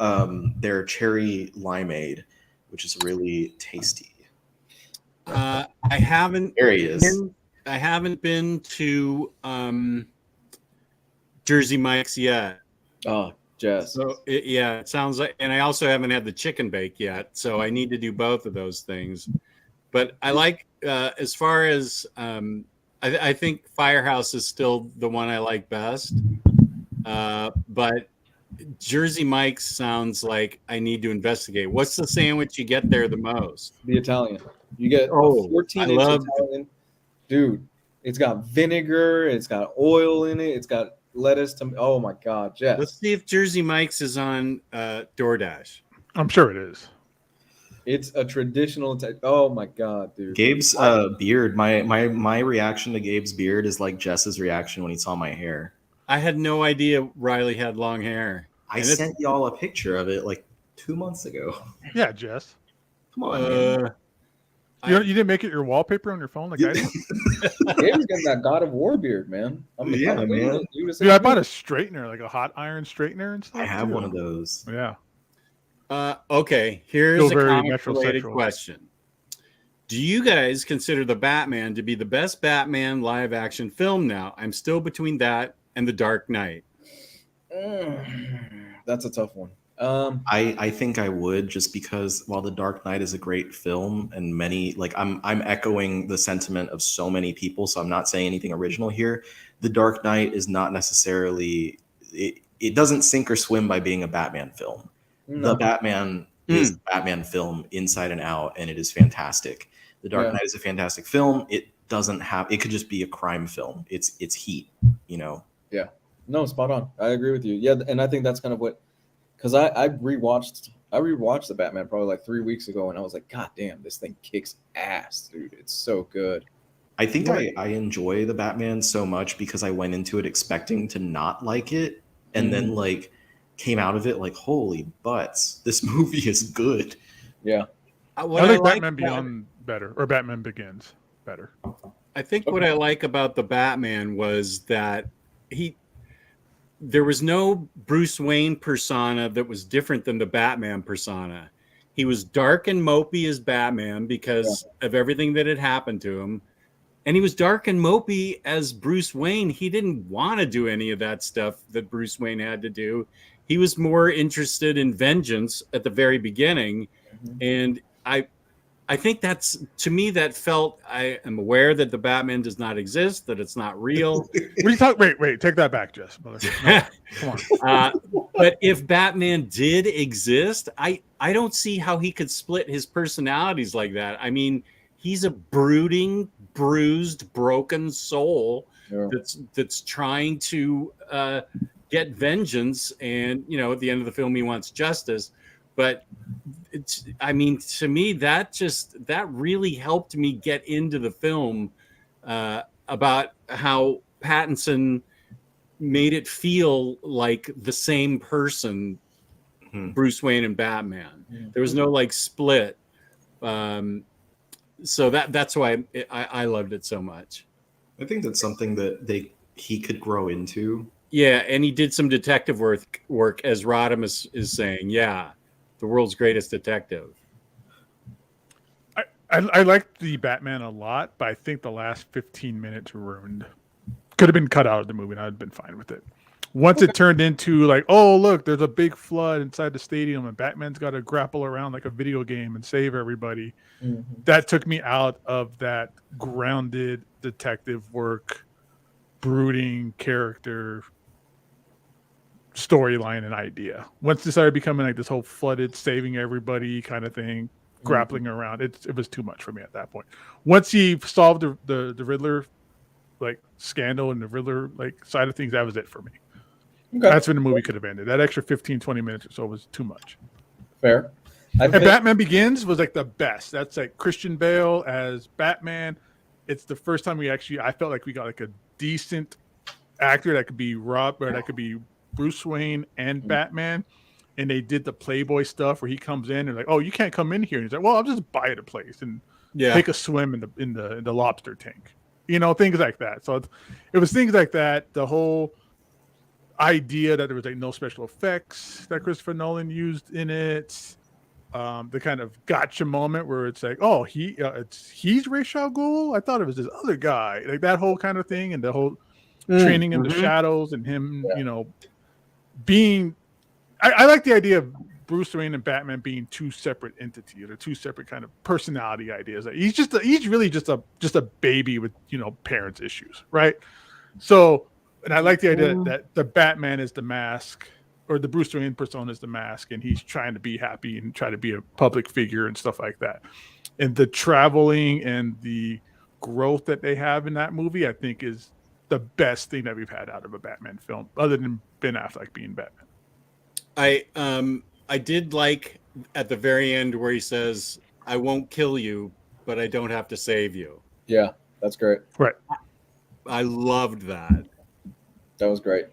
their cherry limeade, which is really tasty. I haven't. There he is. I haven't been to Jersey Mike's yet. Oh, Jess. So it sounds like, and I also haven't had the chicken bake yet. So I need to do both of those things. But I like, as far as I think Firehouse is still the one I like best. But Jersey Mike's sounds like I need to investigate. What's the sandwich you get there the most? The Italian. You get 14-inch Italian. Dude, it's got vinegar. It's got oil in it. It's got lettuce. Oh, my God, Jess. Let's see if Jersey Mike's is on DoorDash. I'm sure it is. It's a traditional. Oh, my God, dude. Gabe's beard. My reaction to Gabe's beard is like Jess's reaction when he saw my hair. I had no idea Riley had long hair. I sent y'all a picture of it like 2 months ago. Yeah, Jess. Come on, man. You didn't make it your wallpaper on your phone like I did? Gabe's getting that God of War beard, man. Man. Dude, I bought a straightener, like a hot iron straightener and stuff. I have one of those. Yeah. Okay, here's Still a very comic-related metrosexual. question. Do you guys consider The Batman to be the best Batman live-action film now? I'm still between that and The Dark Knight. That's a tough one. I think I would, just because while The Dark Knight is a great film and many, like, I'm echoing the sentiment of so many people, so I'm not saying anything original here. The Dark Knight is not necessarily, it doesn't sink or swim by being a Batman film. No. The Batman is a Batman film inside and out, and it is fantastic. The Dark Knight is a fantastic film. It could just be a crime film. It's heat, you know? Yeah. No, spot on. I agree with you. Yeah, and I think that's kind of what, because I rewatched the Batman probably like 3 weeks ago, and I was like, God damn, this thing kicks ass, dude. It's so good. I think I enjoy the Batman so much because I went into it expecting to not like it, and then like came out of it like, holy butts, this movie is good. Yeah. I like Batman Beyond better, or Batman Begins better. I think what I like about the Batman was that there was no Bruce Wayne persona that was different than the Batman persona. He was dark and mopey as Batman because of everything that had happened to him. And he was dark and mopey as Bruce Wayne. He didn't want to do any of that stuff that Bruce Wayne had to do. He was more interested in vengeance at the very beginning. And I think that's, to me, that felt, I am aware that the Batman does not exist, that it's not real. What are you talking? Wait, take that back, Jess. No, come on. But if Batman did exist, I don't see how he could split his personalities like that. I mean, he's a brooding, bruised, broken soul that's trying to get vengeance, and at the end of the film, he wants justice. But to me, that really helped me get into the film about how Pattinson made it feel like the same person, Bruce Wayne and Batman. There was no like split. So that's why I loved it so much. I think that's something that he could grow into. Yeah, and he did some detective work, as Rodimus is saying. Yeah. the world's greatest detective. I liked the Batman a lot, but I think the last 15 minutes ruined. Could have been cut out of the movie, and I'd have been fine with it. Once it turned into like, oh look, there's a big flood inside the stadium, and Batman's got to grapple around like a video game and save everybody. That took me out of that grounded detective work, brooding character storyline and idea. Once it started becoming like this whole flooded, saving everybody kind of thing, grappling around, it was too much for me at that point. Once he solved the Riddler like scandal and the Riddler like side of things, that was it for me. Okay. That's when the movie could have ended. That extra 15-20 minutes or so was too much. Fair. And Batman Begins was like the best. That's like Christian Bale as Batman. It's the first time I felt like we got like a decent actor that could be that could be Bruce Wayne and Batman. And they did the Playboy stuff where he comes in and like, oh, you can't come in here. And he's like, well, I'll just buy it a place and take a swim in the lobster tank. You know, things like that. So it was things like that. The whole idea that there was like no special effects that Christopher Nolan used in it. The kind of gotcha moment where it's like, oh, he's Ra's al Ghul. I thought it was this other guy. Like that whole kind of thing, and the whole training in the shadows and him, you know, being. I like the idea of Bruce Wayne and Batman being two separate entities or two separate kind of personality ideas. Like he's really just a baby with, you know, parents' issues, right? So, and I like the idea that the Batman is the mask, or the Bruce Wayne persona is the mask, and he's trying to be happy and try to be a public figure and stuff like that. And the traveling and the growth that they have in that movie, I think, is the best thing that we've had out of a Batman film, other than Ben Affleck being Batman. I did like at the very end where he says, "I won't kill you, but I don't have to save you." Yeah, that's great. Right. I loved that. That was great.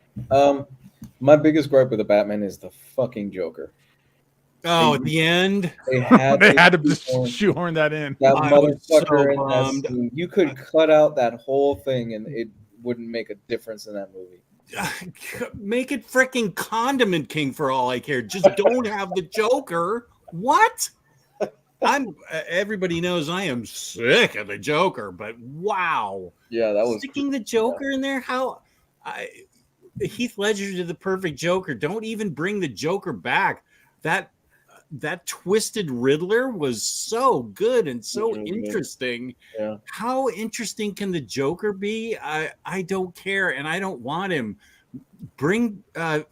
My biggest gripe with the Batman is the fucking Joker. Oh, at the end, they had to shoehorn that in. That motherfucker in that scene. You could cut out that whole thing, and it wouldn't make a difference in that movie. Make it freaking Condiment King for all I care. Just don't have the Joker. What? Everybody knows I am sick of the Joker, but wow. Yeah, that was sticking the Joker in there. Heath Ledger did the perfect Joker. Don't even bring the Joker back. That twisted Riddler was so good and so interesting. Yeah. How interesting can the Joker be? I don't care, and I don't want him. Bring I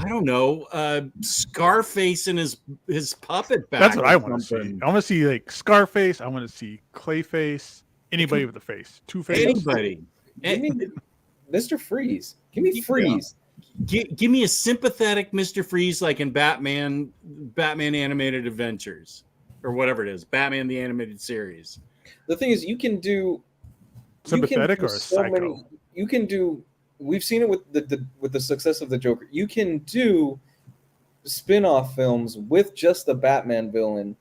don't know, Scarface and his puppet back. That's what I want to see. I want to see like Scarface. I want to see Clayface. Anybody with a face. Two-Face. Anybody. Mr. Freeze. Give me Freeze. Give me a sympathetic Mr. Freeze like in Batman Animated Adventures or whatever it is, Batman the Animated Series. The thing is, you can do sympathetic or a psycho. You can do. We've seen it with the success of the Joker. You can do spin-off films with just the Batman villain,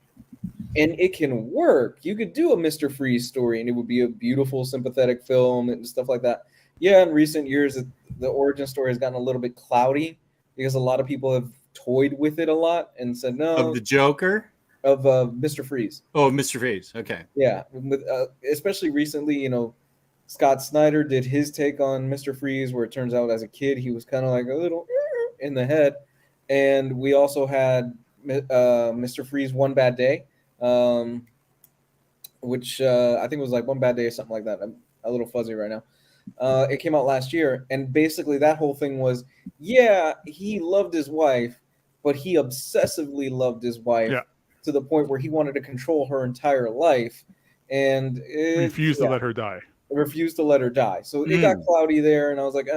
and it can work. You could do a Mr. Freeze story, and it would be a beautiful, sympathetic film and stuff like that. Yeah, in recent years, the origin story has gotten a little bit cloudy because a lot of people have toyed with it a lot and said no. Of the Joker? Of Mr. Freeze. Oh, Mr. Freeze. Okay. Yeah, with especially recently, you know, Scott Snyder did his take on Mr. Freeze, where it turns out as a kid he was kind of like a little in the head, and we also had Mr. Freeze One Bad Day, which I think was like One Bad Day or something like that. I'm a little fuzzy right now. It came out last year, and basically that whole thing was, yeah, he loved his wife, but he obsessively loved his wife to the point where he wanted to control her entire life, and refused to let her die. Refused to let her die. So it got cloudy there, and I was like,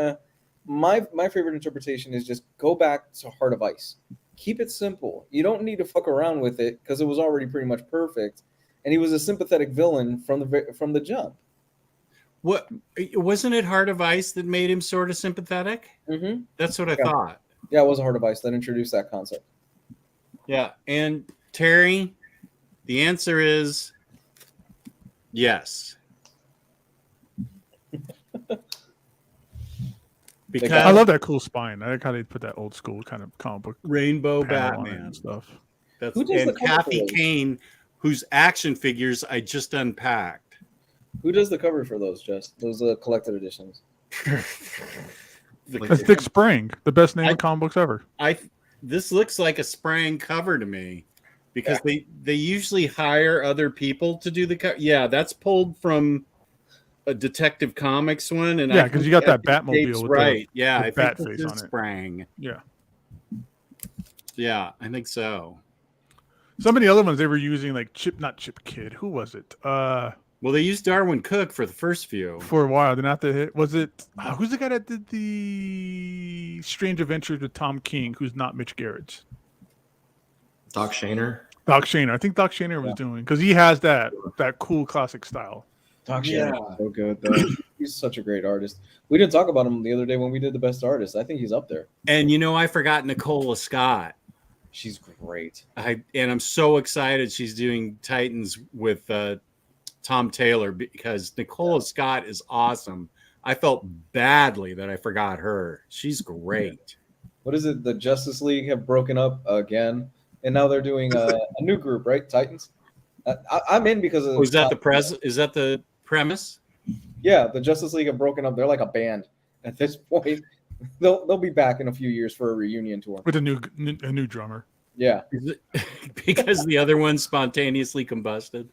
my favorite interpretation is just go back to Heart of Ice. Keep it simple. You don't need to fuck around with it because it was already pretty much perfect, and he was a sympathetic villain from the jump. What wasn't it Heart of Ice that made him sort of sympathetic? Mm-hmm. That's what I thought. Yeah, it was Heart of Ice that introduced that concept. Yeah, and Terry, the answer is yes. Because I love that cool spine. I like how they put that old school kind of comic book rainbow Batman and stuff. That's Who does the and cover Kathy for those? Kane, whose action figures I just unpacked. Who does the cover for those, Jess? Those collected editions. That's Dick Sprang, the best name I- of comic books ever. This looks like a Sprang cover to me, because they usually hire other people to do the cover. Yeah, that's pulled from a Detective Comics one, and Yeah, because you got that I think Batmobile Dave's with right. the, Yeah, with I bat think face this on is it. Sprang. Yeah. Yeah, I think so. Some of the other ones they were using, like not Chip Kid. Who was it? Well, they used Darwin Cook for the first few. For a while, then after hit, was it? Who's the guy that did the Strange Adventures with Tom King? Who's not Mitch Gerrits? Doc Shaner. Doc Shaner. I think Doc Shaner was doing, because he has that cool classic style. Doc Shaner's so good though. He's such a great artist. We didn't talk about him the other day when we did the best artist. I think he's up there. And I forgot Nicola Scott. She's great. And I'm so excited she's doing Titans with Tom Taylor, because Nicola Scott is awesome. I felt badly that I forgot her. She's great. What is it? The Justice League have broken up again, and now they're doing a new group, right? Titans. I'm in because of. Is that the premise? Yeah, the Justice League have broken up. They're like a band at this point. They'll be back in a few years for a reunion tour with a new drummer. Yeah, because the other one spontaneously combusted.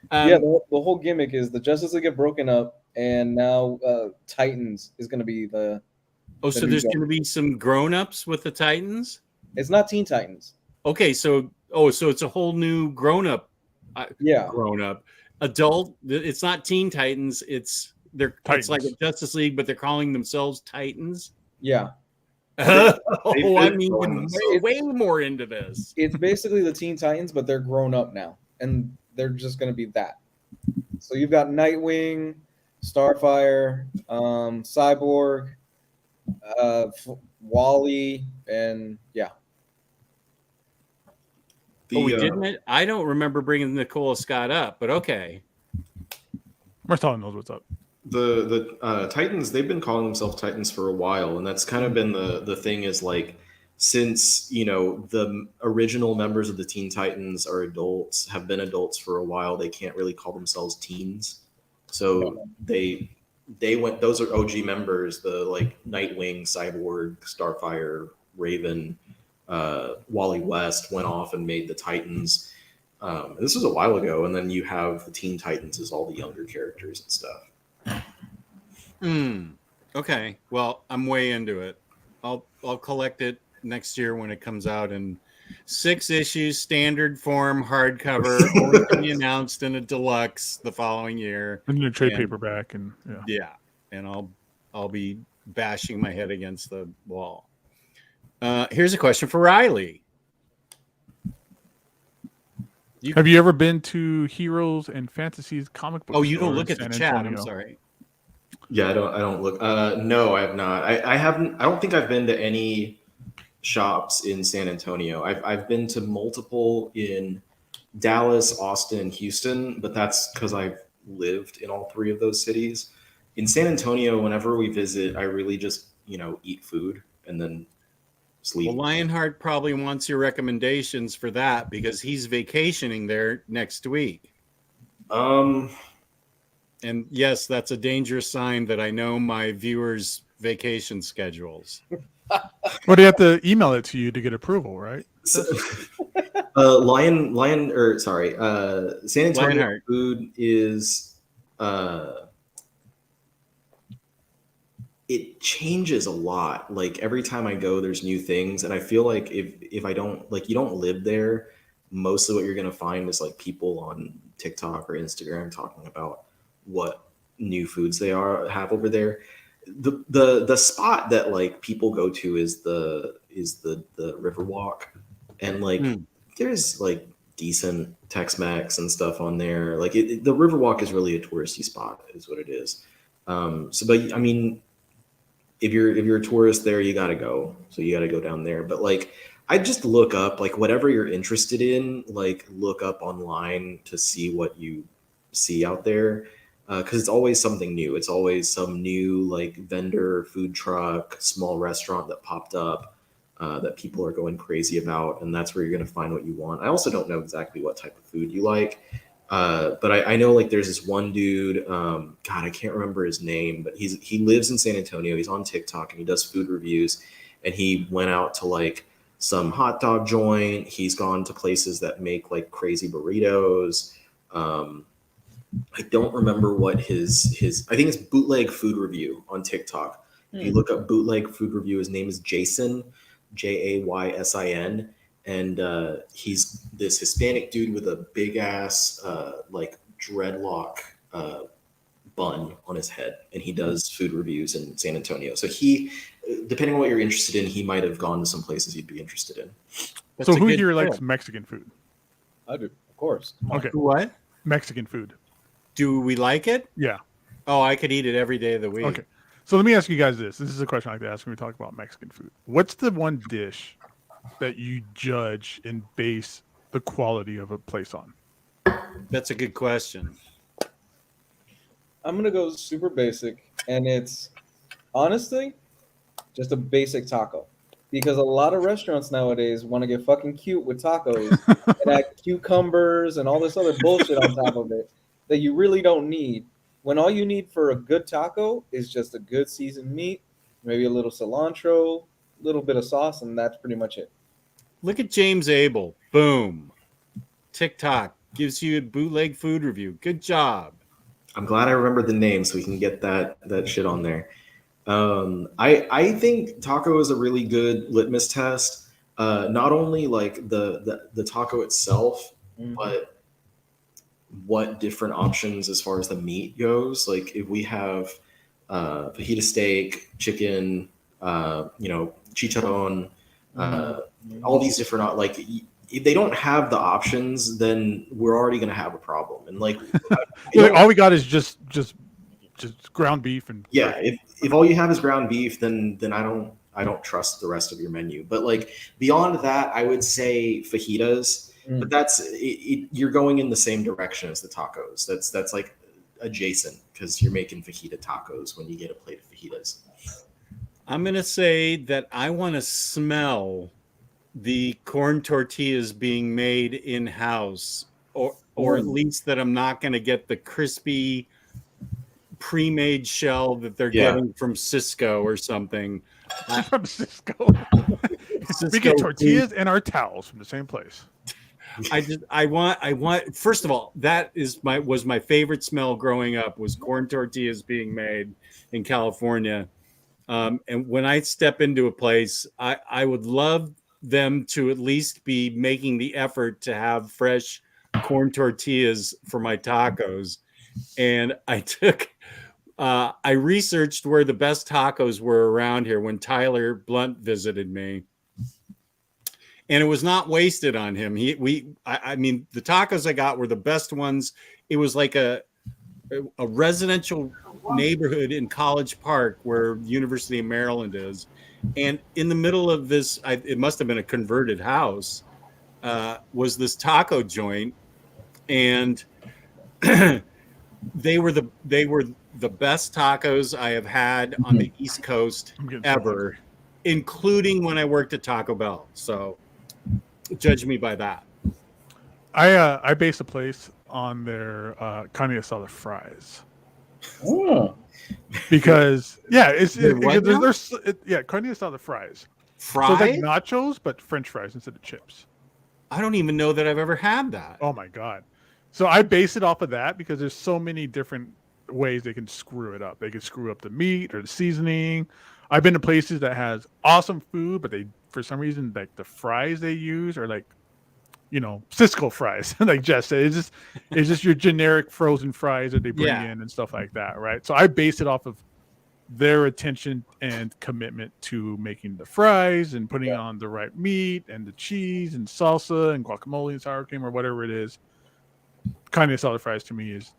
Yeah, the whole gimmick is the Justice League get broken up, and now Titans is going to be the. Oh, so there's going to be some grown-ups with the Titans? It's not Teen Titans. Okay, so it's a whole new grown-up. Grown-up, adult. It's not Teen Titans. It's like a Justice League, but they're calling themselves Titans. Yeah. I'm even way more into this. It's basically the Teen Titans, but they're grown up now, and they're just going to be that. So you've got Nightwing, Starfire, Cyborg, Wally, and yeah. We didn't. I don't remember bringing Nicola Scott up, but okay. Marcel knows what's up. The Titans, they've been calling themselves Titans for a while, and that's kind of been the thing is like since the original members of the Teen Titans are adults, have been adults for a while, they can't really call themselves teens. So they went, those are OG members, the like Nightwing, Cyborg, Starfire, Raven, Wally West went off and made the Titans. This was a while ago, and then you have the Teen Titans as all the younger characters and stuff. Okay. Well, I'm way into it. I'll collect it next year when it comes out in 6 issues, standard form, hardcover, only to be announced in a deluxe the following year. And a trade paperback, and and I'll be bashing my head against the wall. Here's a question for Riley. Have you ever been to Heroes and Fantasies comic book? Oh, you don't look at the chat. I'm sorry. Yeah, I don't look. No, I have not. I haven't. I don't think I've been to any shops in San Antonio. I've been to multiple in Dallas, Austin, Houston, but that's because I've lived in all 3 of those cities. In San Antonio, whenever we visit, I really just eat food and then sleep. Well, Lionheart probably wants your recommendations for that because he's vacationing there next week. And yes, that's a dangerous sign that I know my viewers' vacation schedules. Well, they have to email it to you to get approval, right? So, San Antonio Lionheart. food is it changes a lot. Like every time I go, there's new things, and I feel like if I don't you don't live there, most of what you're gonna find is like people on TikTok or Instagram talking about what new foods they have over there. The spot that like people go to is the Riverwalk, and there's like decent Tex-Mex and stuff on there. Like the Riverwalk is really a touristy spot, is what it is. But I mean, if you're a tourist there, you gotta go. So you gotta go down there. But like, I just look up like whatever you're interested in. Like look up online to see what you see out there. Because it's always something new. It's always some new like vendor, food truck, small restaurant that popped up. that people are going crazy about, and that's where you're going to find what you want. I also don't know exactly what type of food you like, but I know like there's this one dude. God, I can't remember his name, but he lives in San Antonio. He's on TikTok and he does food reviews. And he went out to like some hot dog joint. He's gone to places that make like crazy burritos. I don't remember what his I think it's bootleg food review on TikTok. If you look up bootleg food review, his name is Jason, Jaysin, and he's this Hispanic dude with a big ass like dreadlock bun on his head, and he does food reviews in San Antonio. So he, depending on what you're interested in, he might have gone to some places you'd be interested in. So who here likes Mexican food? I do, of course. Okay. What? Mexican food. Do we like it? Yeah. Oh, I could eat it every day of the week. Okay. So let me ask you guys this. This is a question I like to ask when we talk about Mexican food. What's the one dish that you judge and base the quality of a place on? That's a good question. I'm going to go super basic, and it's honestly just a basic taco. Because a lot of restaurants nowadays want to get fucking cute with tacos and add cucumbers and all this other bullshit on top of it that you really don't need. When all you need for a good taco is just a good seasoned meat, maybe a little cilantro, a little bit of sauce, and that's pretty much it. Look at James Abel. Boom. TikTok gives you a bootleg food review. Good job. I'm glad I remembered the name so we can get that shit on there. I think taco is a really good litmus test. Not only like the taco itself, but what different options as far as the meat goes. Like if we have fajita steak, chicken, chicharron, all these different, like if they don't have the options, then we're already going to have a problem. And like, all we got is just ground beef and if all you have is ground beef, then I don't trust the rest of your menu. But like beyond that, I would say fajitas. But that's you're going in the same direction as the tacos. That's like adjacent because you're making fajita tacos when you get a plate of fajitas. I'm going to say that I want to smell the corn tortillas being made in-house, or at least that I'm not going to get the crispy pre-made shell that they're getting from Cisco or something. From Cisco. We get tortillas and our towels from the same place. I want first of all, that was my favorite smell growing up, was corn tortillas being made in California. And when I step into a place, I would love them to at least be making the effort to have fresh corn tortillas for my tacos. And I researched where the best tacos were around here when Tyler Blunt visited me. And it was not wasted on him. I mean, the tacos I got were the best ones. It was like a residential neighborhood in College Park where University of Maryland is. And in the middle of this, it must have been a converted house, was this taco joint. And they were the best tacos I have had on the East Coast ever, including when I worked at Taco Bell. So judge me by that. I base a place on their carne asada fries. Oh. Because carne asada fries. Fries? So it's like nachos, but French fries instead of chips. I don't even know that I've ever had that. Oh my God. So I base it off of that because there's so many different ways they can screw it up. They can screw up the meat or the seasoning. I've been to places that has awesome food, but they, for some reason, like the fries they use are like, Cisco fries, like Jess said. It's just your generic frozen fries that they bring in and stuff like that, right? So I base it off of their attention and commitment to making the fries and putting on the right meat and the cheese and salsa and guacamole and sour cream or whatever it is. Carne asada fries to me is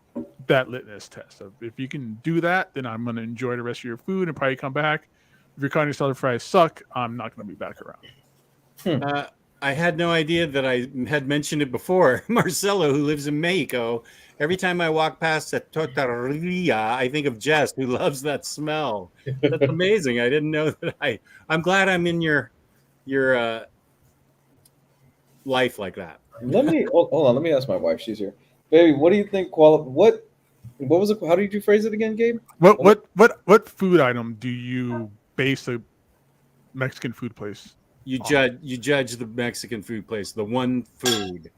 that litmus test of if you can do that, then I'm going to enjoy the rest of your food and probably come back. If your carne asada fries suck, I'm not going to be back around. I had no idea that I had mentioned it before. Marcelo, who lives in Mexico, every time I walk past a tortilla, I think of Jess, who loves that smell. That's amazing. I didn't know that. I'm glad I'm in your your life like that. Let me hold on. Let me ask my wife. She's here, baby. What do you think? What was it? How did you phrase it again, Gabe? What food item do you base a Mexican food place? You judge the Mexican food place, the one food.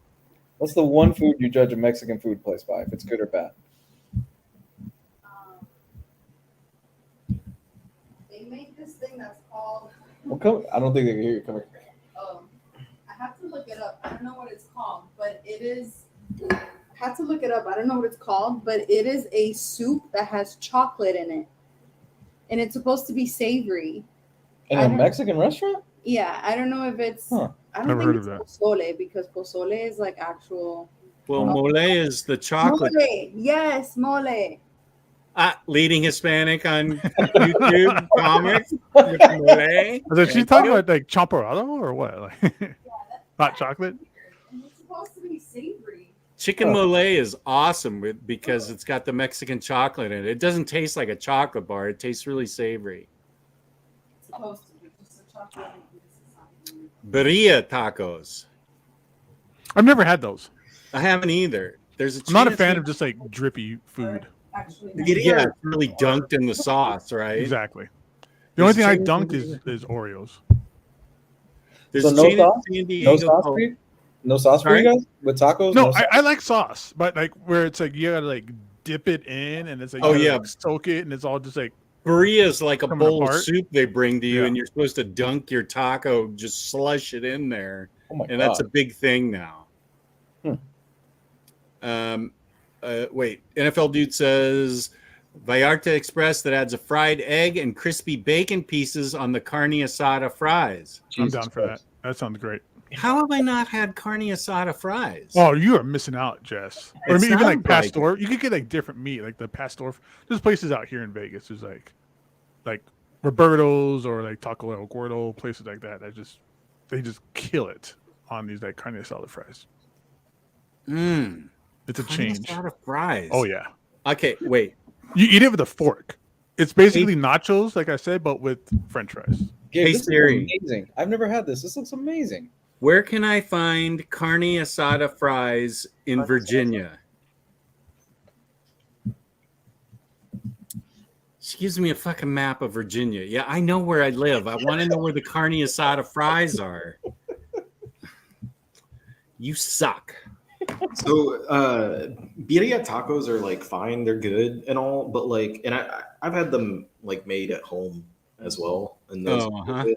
What's the one food you judge a Mexican food place by? If it's good or bad? They make this thing that's called. Well, come. I don't think they can hear you. Come here. Oh, I have to look it up. I don't know what it's called, but it is. I have to look it up. I don't know what it's called, but it is a soup that has chocolate in it, and it's supposed to be savory. In I a don't- Mexican restaurant? Yeah, I don't know if it's. Huh. I don't Never think heard it's of that. pozole because pozole is like actual. Well, mole is the chocolate. Mole, yes, mole. Leading Hispanic on YouTube comics with mole. I was like, she's talking about like champorado or what? Like, hot chocolate? And it's supposed to be savory. Chicken mole is awesome because it's got the Mexican chocolate in it. It doesn't taste like a chocolate bar. It tastes really savory. It's supposed to be just a chocolate. Birria tacos. I've never had those. I haven't either. There's a I'm not a chance fan that- of just like drippy food. Actually, Yeah, it's really dunked in the sauce, right? Exactly. The only thing I There's dunked chains- is Oreos. There's So a no chain in sauce? San Diego No sauce called- for you? No sauce for Sorry? you guys with tacos? No, sauce? I like sauce, but like where it's like you gotta like dip it in and it's like Oh, you gotta, yeah. like, soak it and it's all just like Birria is like a Coming bowl of apart. soup they bring to you, Yeah. and you're supposed to dunk your taco, just slush it in there, Oh my and god. that's a big thing now. Hmm. Wait, NFL dude says Vallarta Express that adds a fried egg and crispy bacon pieces on the carne asada fries. I'm Jesus down for that. Christ. That sounds great. How have I not had carne asada fries? Oh, you are missing out, Jess. Or It even like sounds like pastor. You could get like different meat, like the pastor. There's places out here in Vegas. There's like Roberto's or like Taco El Gordo, places like that. They just kill it on these like carne asada fries. It's a Carne change. asada fries. Oh yeah. Okay, wait. You eat it with a fork. It's basically nachos, like I said, but with French fries. Gabe, Hey, this is Siri. amazing. I've never had this. This looks amazing. Where can I find carne asada fries in Virginia? She gives me a fucking map of Virginia. Yeah, I know where I live. I want to know where the carne asada fries are. You suck. So birria tacos are like fine, they're good and all, but like, and I've had them like made at home as well, and those Oh, are uh-huh. good.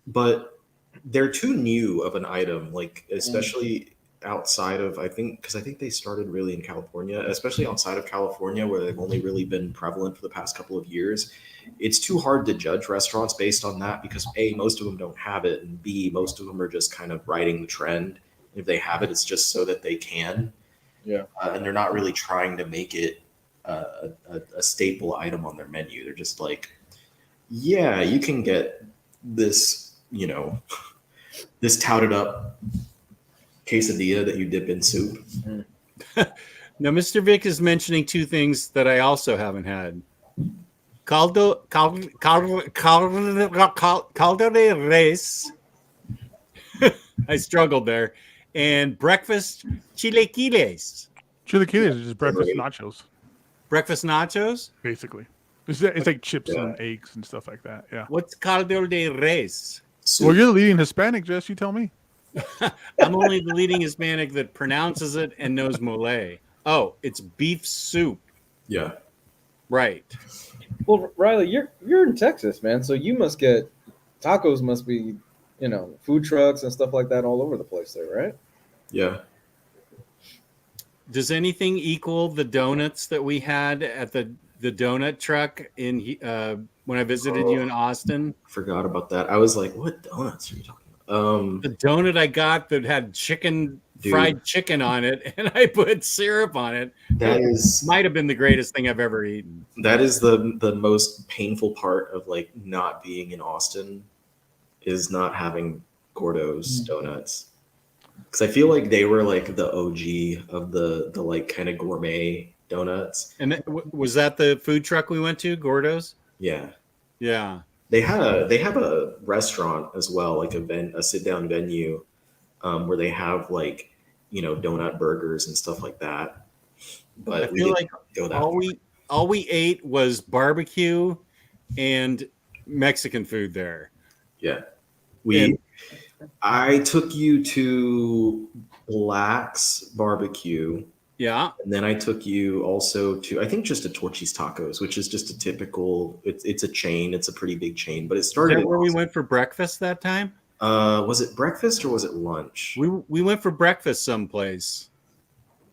But they're too new of an item, like especially outside of I think they started really in California, especially outside of California where they've only really been prevalent for the past couple of years. It's too hard to judge restaurants based on that because A, most of them don't have it, and B, most of them are just kind of riding the trend. If they have it, it's just so that they can. Yeah. And they're not really trying to make it a staple item on their menu. They're just like, yeah, you can get this, this touted up quesadilla that you dip in soup. Now, Mr. Vic is mentioning two things that I also haven't had. Caldo de res. I struggled there. And breakfast chilaquiles. Chilaquiles is just breakfast nachos, Breakfast nachos? basically. It's like chips and eggs and stuff like that. Yeah. What's caldo de res? Well, you're the leading Hispanic, Jess. You tell me. I'm only the leading Hispanic that pronounces it and knows mole. Oh, it's beef soup. Yeah. Right. Well, Riley, you're in Texas, man. So you must get tacos. Must be, food trucks and stuff like that all over the place there, right? Yeah. Does anything equal the donuts that we had at the donut truck in when I visited you in Austin? Forgot about that. I was like, what donuts are you talking about? The donut I got that had fried chicken on it, and I put syrup on it. That is Might have been the greatest thing I've ever eaten. that is the most painful part of like not being in Austin is not having Gordo's donuts. Because I feel like they were like the OG of the like kind of gourmet donuts. And was that the food truck we went to, Gordo's? Yeah. Yeah. They have a restaurant as well, like a sit down venue, where they have like donut burgers and stuff like that. But I we feel didn't like go that all far. we ate was barbecue and Mexican food there. Yeah, And- I took you to Black's Barbecue. Yeah. And then I took you also to, I think, just to Torchy's Tacos, which is just a typical. It's a chain. It's a pretty big chain, but it Is started. that where we went for breakfast that time? Was it breakfast or was it lunch? We went for breakfast someplace.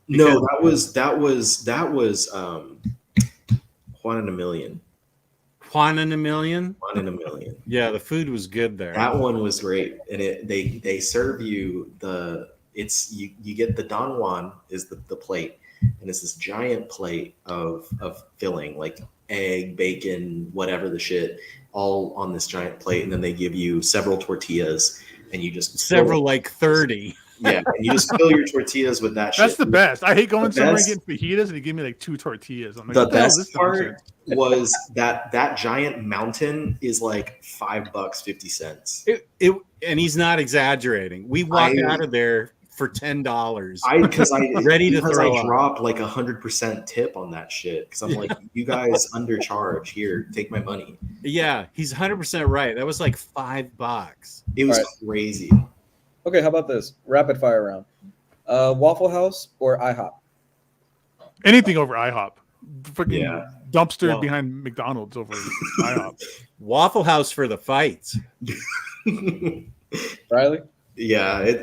No, that was Juan in a Million. Juan in a Million. Juan in a Million. Yeah, the food was good there. That one was great, and they serve you you get the Don Juan is the plate, and it's this giant plate of filling, like egg, bacon, whatever the shit, all on this giant plate, and then they give you several tortillas, and you just like 30. Yeah, and you just fill your tortillas with that shit. That's the best. I hate going The somewhere and best- getting fajitas and they give me like 2 tortillas. I'm like, The what the hell is best this part nonsense? was that giant mountain is like $5.50. And he's not exaggerating. We walked out of there for $10. Because I throw up. dropped like 100% tip on that shit because I'm like, you guys undercharge. Here, take my money. Yeah, he's 100% right. That was like $5. It was All crazy. Okay, how about this? Rapid fire round. Waffle House or IHOP? Anything over IHOP. Freaking Yeah. dumpster Well- behind McDonald's over IHOP. Waffle House for the fights. Riley? Yeah,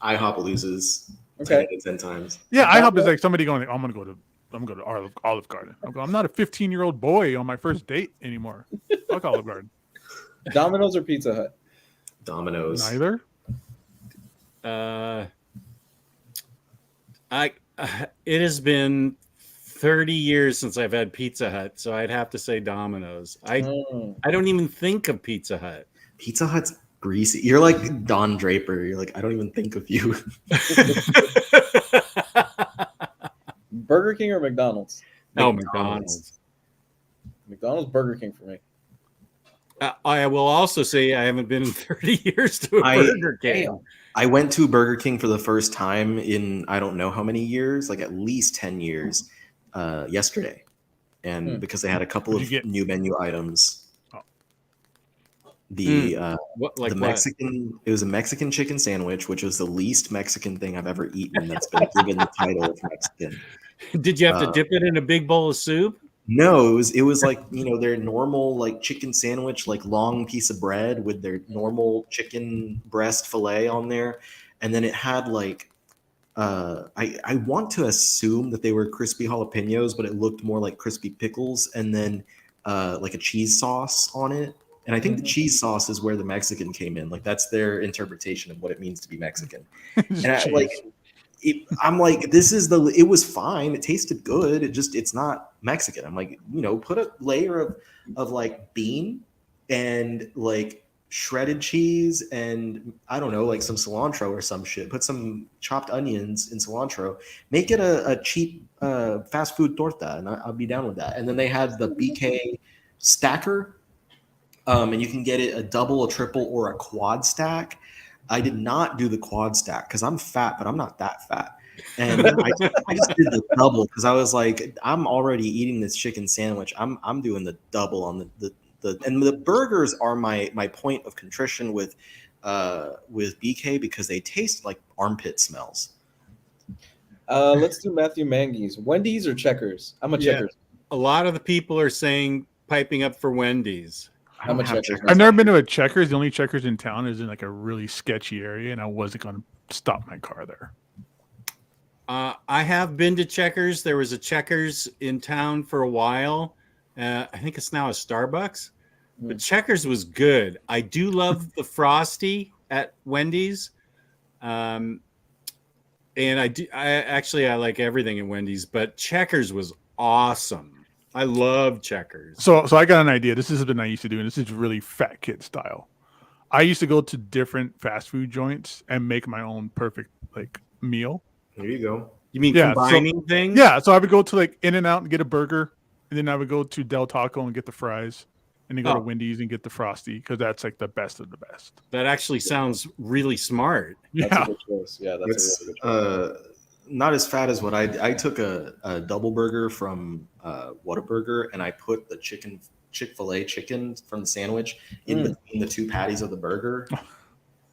IHOP loses Okay. 10 to 10 times. Yeah, IHOP is like somebody going, I'm gonna go to Olive Garden. I'm not a 15-year-old boy on my first date anymore. Fuck Olive Garden. Domino's or Pizza Hut? Domino's. Neither. It has been 30 years since I've had Pizza Hut, so I'd have to say Domino's. I don't even think of Pizza Hut. Pizza Hut's greasy. You're like Don Draper. You're like, I don't even think of you. Burger King or McDonald's? Oh, McDonald's. McDonald's, Burger King for me. I will also say I haven't been in 30 years to a Burger King. Damn. I went to Burger King for the first time in I don't know how many years, like at least 10 years, yesterday. And because they had a couple What'd of you get? new menu items. Oh. The What? Mexican, it was a Mexican chicken sandwich, which was the least Mexican thing I've ever eaten that's been given the title of Mexican. Did you have to dip it in a big bowl of soup? No, it was like, their normal like chicken sandwich, like long piece of bread with their normal chicken breast fillet on there. And then it had like I want to assume that they were crispy jalapenos, but it looked more like crispy pickles and then like a cheese sauce on it. And I think the cheese sauce is where the Mexican came in. Like that's their interpretation of what it means to be Mexican. And I'm like, it was fine. It tasted good. It's not Mexican. I'm like, put a layer of like bean and like shredded cheese and I don't know, like some cilantro or some shit. Put some chopped onions in cilantro. Make it a cheap fast food torta, and I'll be down with that. And then they had the BK stacker, and you can get it a double, a triple, or a quad stack. I did not do the quad stack because I'm fat, but I'm not that fat. And I just did the double because I was like, I'm already eating this chicken sandwich. I'm doing the double on and the burgers are my point of contrition with BK because they taste like armpit smells. Let's do Matthew Mangy's. Wendy's or Checkers? I'm a Checkers. A lot of the people are saying piping up for Wendy's. I'm a Checkers. I've never been to a Checkers. The only Checkers in town is in like a really sketchy area, and I wasn't going to stop my car there. I have been to Checkers. There was a Checkers in town for a while. I think it's now a Starbucks. But Checkers was good. I do love the Frosty at Wendy's. And I like everything at Wendy's, but Checkers was awesome. I love Checkers. So I got an idea. This is something I used to do, and this is really fat kid style. I used to go to different fast food joints and make my own perfect like meal. There you go. You mean combining things? Yeah, so I would go to like In-N-Out and get a burger, and then I would go to Del Taco and get the fries, and then go to Wendy's and get the Frosty because that's like the best of the best. That actually sounds really smart. That's Yeah. a good choice. Yeah, that's a really good choice. Not as fat as what I took a double burger from Whataburger, and I put the Chick-fil-A chicken from the sandwich in between the two patties of the burger,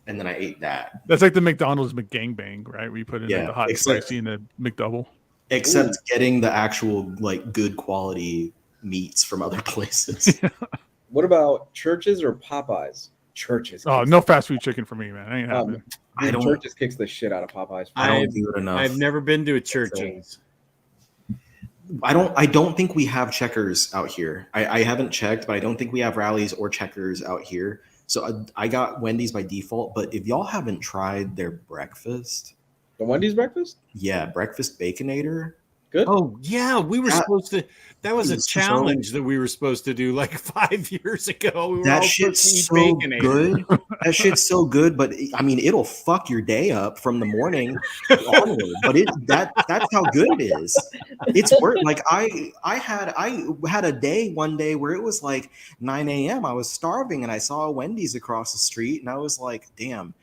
and then I ate that. That's like the McDonald's McGangbang, right? We put in like, Yeah, the hot and except- spicy and the McDouble. Except getting the actual like good quality meats from other places. What about Churches or Popeyes? Churches. Oh, kicks- no fast food chicken for me, man. Ain't happening. I don't- Churches kicks the shit out of Popeyes. I don't do it enough. I've never been to a Church's. I don't think we have Checkers out here. I haven't checked, but I don't think we have Rallies or Checkers out here. So I got Wendy's by default. But if y'all haven't tried their breakfast, The Wendy's breakfast? yeah, breakfast Baconator. Good. Oh yeah, we were supposed to. That was a is so- challenge that we were supposed to do like 5 years ago. We were That all shit's supposed to so eat Baconator. good. That shit's so good, but I mean, it'll fuck your day up from the morning onward. But that's how good it is. It's worth like I had a day one day where it was like 9 a.m. I was starving and I saw a Wendy's across the street and I was like, damn,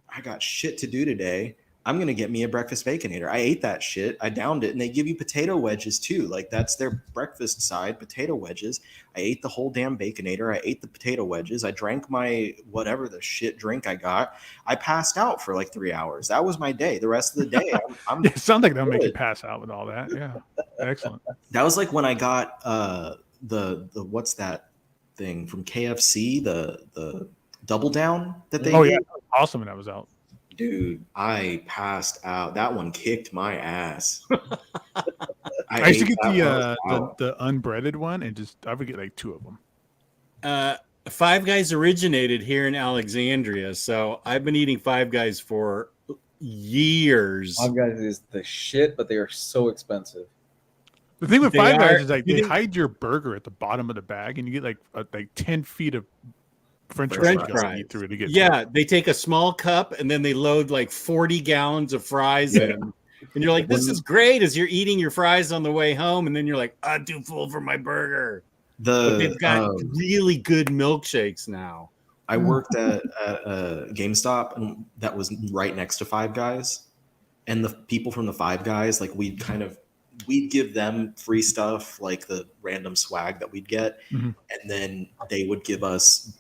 I got shit to do today. I'm gonna get me a breakfast Baconator. I ate that shit. I downed it, and they give you potato wedges too. Like that's their breakfast side, potato wedges. I ate the whole damn Baconator. I ate the potato wedges. I drank my whatever the shit drink I got. I passed out for like 3 hours. That was my day. The rest of the day, I'm It sounds like they'll make you good. pass out with all that. Yeah. Excellent. That was like when I got the what's that thing from KFC, the double down that they Oh, gave? yeah. Awesome when that was out. Dude, I passed out. That one kicked my ass. I used to ate get that when I was out. the unbreaded one and I would get like 2 of them. Five Guys originated here in Alexandria, so I've been eating Five Guys for years. Five Guys is the shit, but they are so expensive. The thing with They Five are- Guys is like you they think- hide your burger at the bottom of the bag and you get like 10 feet of French French fries fries. to eat through to get Yeah, they take a small cup and then they load like 40 gallons of fries in. And you're like, this is great as you're eating your fries on the way home. And then you're like, I'm too full for my burger. But they've got really good milkshakes now. I worked at a GameStop and that was right next to Five Guys. And the people from the Five Guys, like we'd give them free stuff, like the random swag that we'd get. Mhm. And then they would give us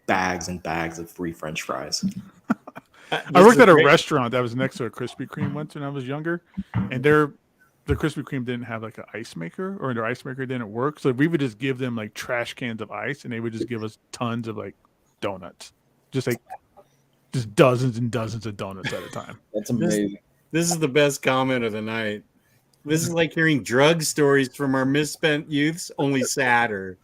bags and bags of free French fries. I worked at a restaurant that was next to a Krispy Kreme once when I was younger, and the Krispy Kreme didn't have like an ice maker, or their ice maker didn't work, so we would just give them like trash cans of ice, and they would just give us tons of like donuts, just dozens and dozens of donuts at a time. That's amazing. This is the best comment of the night. This is like hearing drug stories from our misspent youths, only sadder.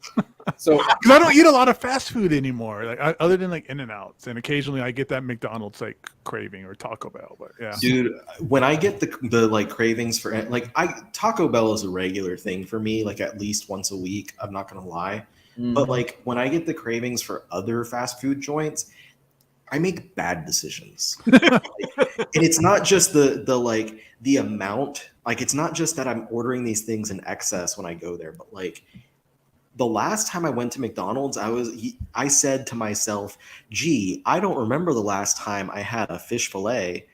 So Because I don't eat a lot of fast food anymore, like other than like In-N-Outs, and occasionally I get that McDonald's like craving or Taco Bell, but yeah. Dude, when I get the like cravings for like Taco Bell is a regular thing for me, like at least once a week. I'm not gonna lie. But like when I get the cravings for other fast food joints, I make bad decisions. And it's not just the amount, like it's not just that I'm ordering these things in excess when I go there, but like the last time I went to McDonald's, I said to myself, gee, I don't remember the last time I had a fish fillet.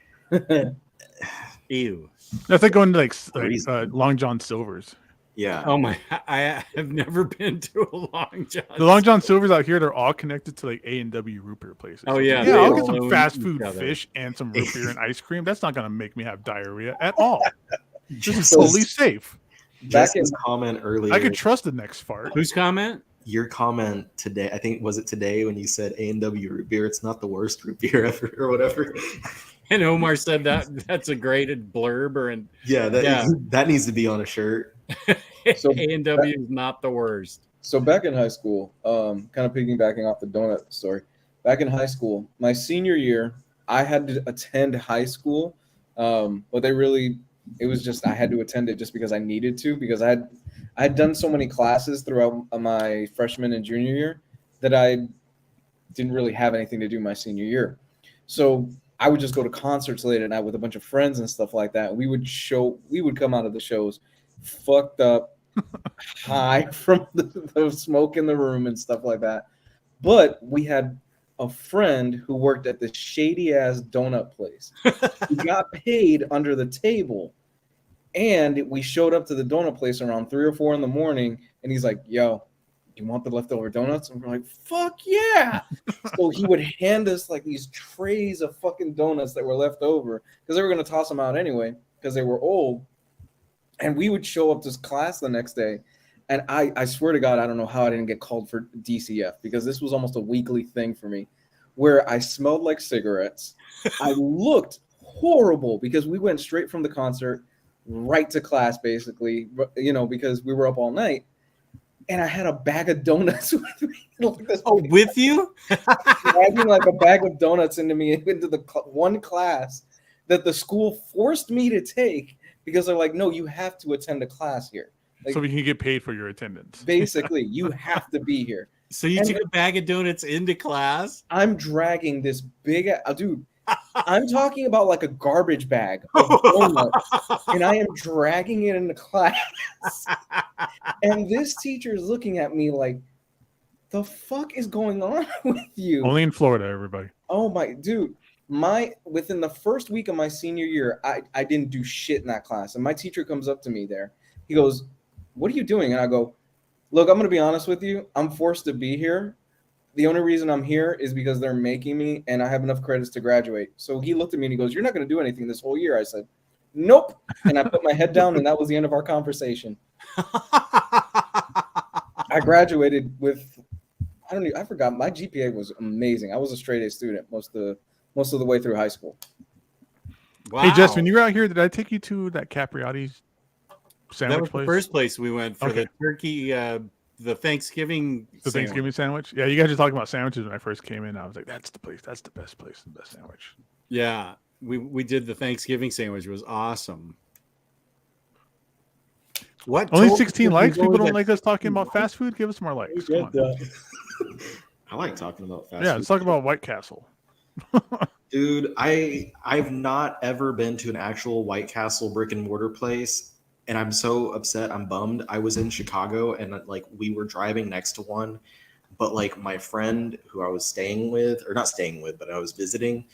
Ew. That's like going to like Crazy. Long John Silver's. Yeah. Oh my, I have never been to a Long John. The Long John Silver's out here, they're all connected to like A&W root beer places. Oh, yeah, Yeah, they I'll all get some own fast each food other. fish and some root beer and ice cream. That's not going to make me have diarrhea at all. This is So- totally safe. Jess's comment earlier. I could trust the next fart. Whose comment? Your comment today, I think, was it today when you said A&W root beer? It's not the worst root beer ever, or whatever. And Omar said that's a graded blurb, or Yeah, that needs to be on a shirt. So- A&W is not the worst. So back in high school, kind of piggybacking off the donut story, back in high school, my senior year, I had to attend high school, but it was just I had to attend it just because I needed to, because I had done so many classes throughout my freshman and junior year that I didn't really have anything to do my senior year. So I would just go to concerts late at night with a bunch of friends and stuff like that. We would come out of the shows fucked up, high from the smoke in the room and stuff like that. But we had a friend who worked at this shady ass donut place. He got paid under the table, and we showed up to the donut place around 3 or 4 in the morning, and he's like, "Yo, you want the leftover donuts?" And we're like, "Fuck yeah!" So he would hand us like these trays of fucking donuts that were left over because they were gonna toss them out anyway because they were old. And we would show up to class the next day, and I swear to God, I don't know how I didn't get called for DCF because this was almost a weekly thing for me, where I smelled like cigarettes. I looked horrible because we went straight from the concert right to class, basically, because we were up all night. And I had a bag of donuts with me. Like this with you? dragging like a bag of donuts into the one class that the school forced me to take because they're like, no, you have to attend a class here. Like, so we can get paid for your attendance. Basically, you have to be here. So you took a bag of donuts into class? I'm dragging this big, dude. I'm talking about like a garbage bag of donuts, and I am dragging it into class. And this teacher is looking at me like, the fuck is going on with you? Only in Florida, everybody. Oh my dude. Within the first week of my senior year, I didn't do shit in that class. And my teacher comes up to me there. He goes, "What are you doing?" And I go, "Look, I'm gonna be honest with you. I'm forced to be here. The only reason I'm here is because they're making me, and I have enough credits to graduate." So he looked at me and he goes, "You're not going to do anything this whole year." I said, "Nope." And I put my head down, and that was the end of our conversation. I graduated with, I forgot. My GPA was amazing. I was a straight A student most of the way through high school. Wow. Hey, Jess, when you were out here, did I take you to that Capriotti's sandwich that was place? The first place we went for the turkey, the Thanksgiving sandwich. Yeah, you guys were talking about sandwiches when I first came in. I was like, that's the place. That's the best place. The best sandwich. Yeah, we did the Thanksgiving sandwich. It was awesome. What? Only 16 likes? People don't like us talking about fast food? Give us more likes. Come on. I like talking about fast food. Yeah, let's talk about White Castle. Dude, I've not ever been to an actual White Castle brick and mortar place, and I'm so upset. I'm bummed. I was in Chicago, and like we were driving next to one, but like my friend who I was staying with, or not staying with, but I was visiting,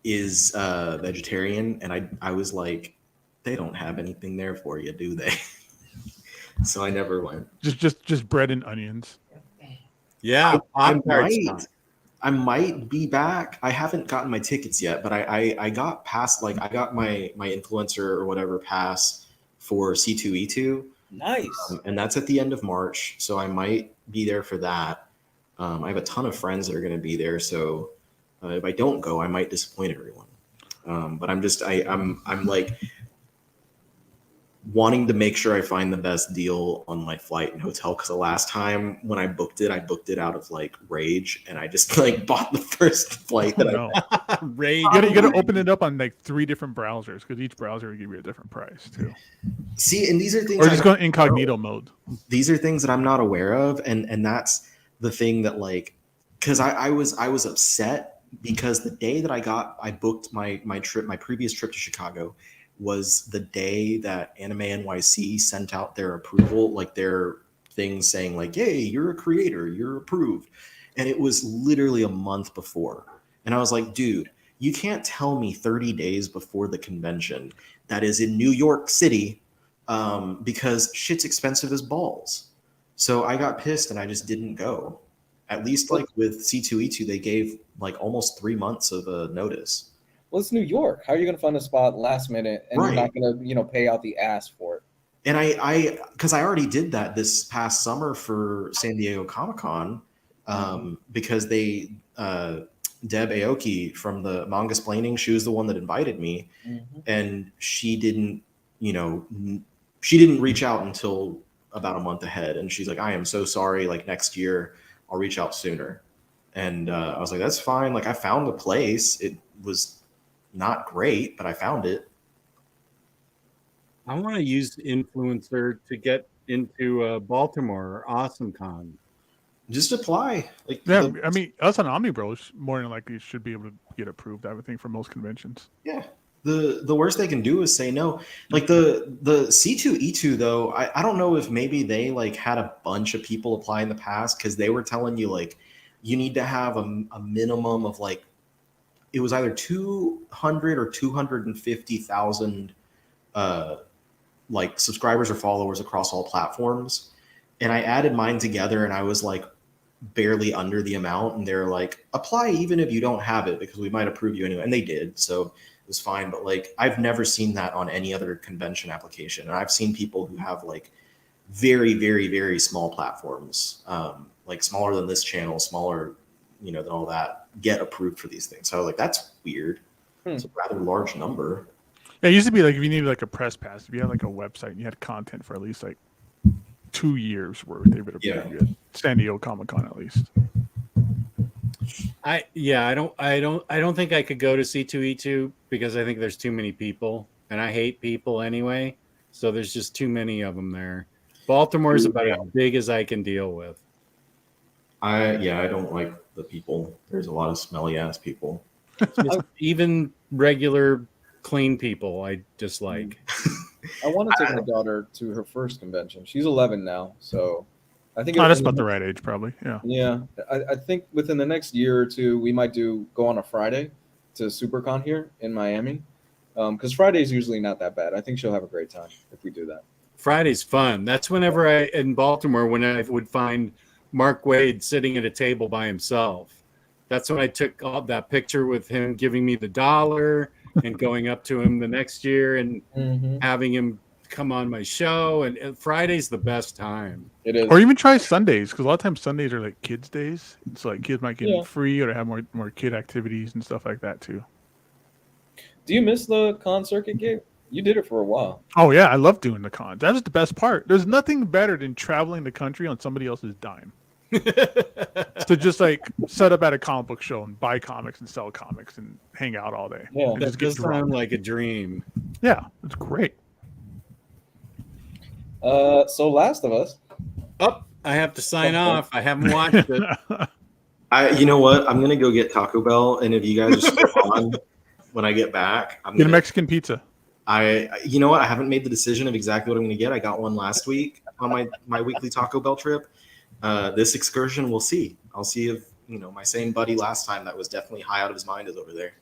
is vegetarian, and I was like, they don't have anything there for you, do they? So I never went. Just bread and onions. Yeah, I might be back. I haven't gotten my tickets yet, but I got past, like I got my influencer or whatever pass for C2E2. Nice. And that's at the end of March, so I might be there for that. I have a ton of friends that are going to be there, so if I don't go, I might disappoint everyone. But I'm like wanting to make sure I find the best deal on my flight and hotel, because the last time when I booked it out of like rage, and I just like bought the first flight that rage. You gotta open it up on like 3 different browsers, because each browser will give you a different price too. See, and these are things, or just go incognito mode. These are things that I'm not aware of, and that's the thing that, like, because I was upset because the day that I booked my previous trip to Chicago was the day that Anime NYC sent out their approval, like their thing saying like, "Hey, you're a creator, you're approved." And it was literally a month before. And I was like, dude, you can't tell me 30 days before the convention that is in New York City, because shit's expensive as balls. So I got pissed and I just didn't go. At least like with C2E2, they gave like almost 3 months of a notice. Well, it's New York. How are you going to find a spot last minute and you're not going to, pay out the ass for it? And because I already did that this past summer for San Diego Comic-Con, because they, Deb Aoki from the Manga Splaining, she was the one that invited me, and she didn't reach out until about a month ahead. And she's like, "I am so sorry. Like next year, I'll reach out sooner." And I was like, "That's fine." Like I found the place. It was not great, but I found it. I want to use influencer to get into Baltimore or AwesomeCon. Just apply. Like, yeah, I mean, us on OmniBros more than likely should be able to get approved, I would think, for most conventions. Yeah. the worst they can do is say no. Like the C2E2 though, I don't know if maybe they like had a bunch of people apply in the past because they were telling you like you need to have a minimum of like it was either 200 or 250,000 like subscribers or followers across all platforms. And I added mine together and I was like barely under the amount, and they're like, apply even if you don't have it because we might approve you anyway. And they did, so it was fine. But like I've never seen that on any other convention application. And I've seen people who have like very, very, very small platforms, like smaller than this channel, smaller, than all that, get approved for these things. So I was like, that's weird. It's a rather large number. Yeah, it used to be like if you needed like a press pass, if you had like a website and you had content for at least like 2 years worth, they would have been good. San Diego Comic-Con at least. I don't think I could go to C2E2 because I think there's too many people, and I hate people anyway. So there's just too many of them there. Baltimore is about as big as I can deal with. I don't like the people. There's a lot of smelly ass people. Even regular clean people I dislike. I want to take my daughter to her first convention. She's 11 now, so I think that's about the right age, probably. Yeah. Yeah, I think within the next year or two, we might go on a Friday to SuperCon here in Miami, because Friday's usually not that bad. I think she'll have a great time if we do that. Friday's fun. That's whenever in Baltimore when I would find Mark Wade sitting at a table by himself. That's when I took all that picture with him giving me the $1 and going up to him the next year and having him come on my show. And Friday's the best time. It is. Or even try Sundays, because a lot of times Sundays are like kids' days. So like kids might get free or have more kid activities and stuff like that too. Do you miss the con circuit, Gabe? You did it for a while. Oh yeah, I love doing the cons. That was the best part. There's nothing better than traveling the country on somebody else's dime. To just like set up at a comic book show and buy comics and sell comics and hang out all day. Yeah, that does sound like a dream. Yeah, it's great. So Last of Us. Oh, I have to sign off. I haven't watched it. You know what? I'm gonna go get Taco Bell, and if you guys are still on when I get back, I'm get a Mexican pizza. You know what? I haven't made the decision of exactly what I'm gonna get. I got one last week on my weekly Taco Bell trip. This excursion, we'll see. I'll see if my same buddy last time that was definitely high out of his mind is over there.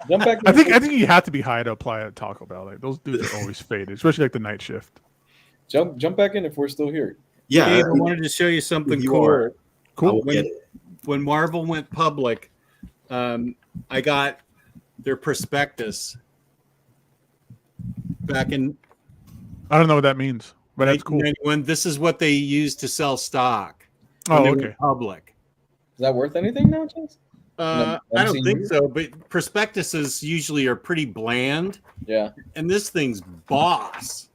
Jump back. I think you have to be high to apply at Taco Bell. Like those dudes are always faded, especially like the night shift. Jump back in if we're still here. Yeah, Dave, I wanted to show you something cool. Cool. When Marvel went public, I got their prospectus back in. I don't know what that means, but that's cool. This is what they used to sell stock. Oh, okay. Public. Is that worth anything now, Chase? I don't think so, but prospectuses usually are pretty bland. Yeah. And this thing's boss.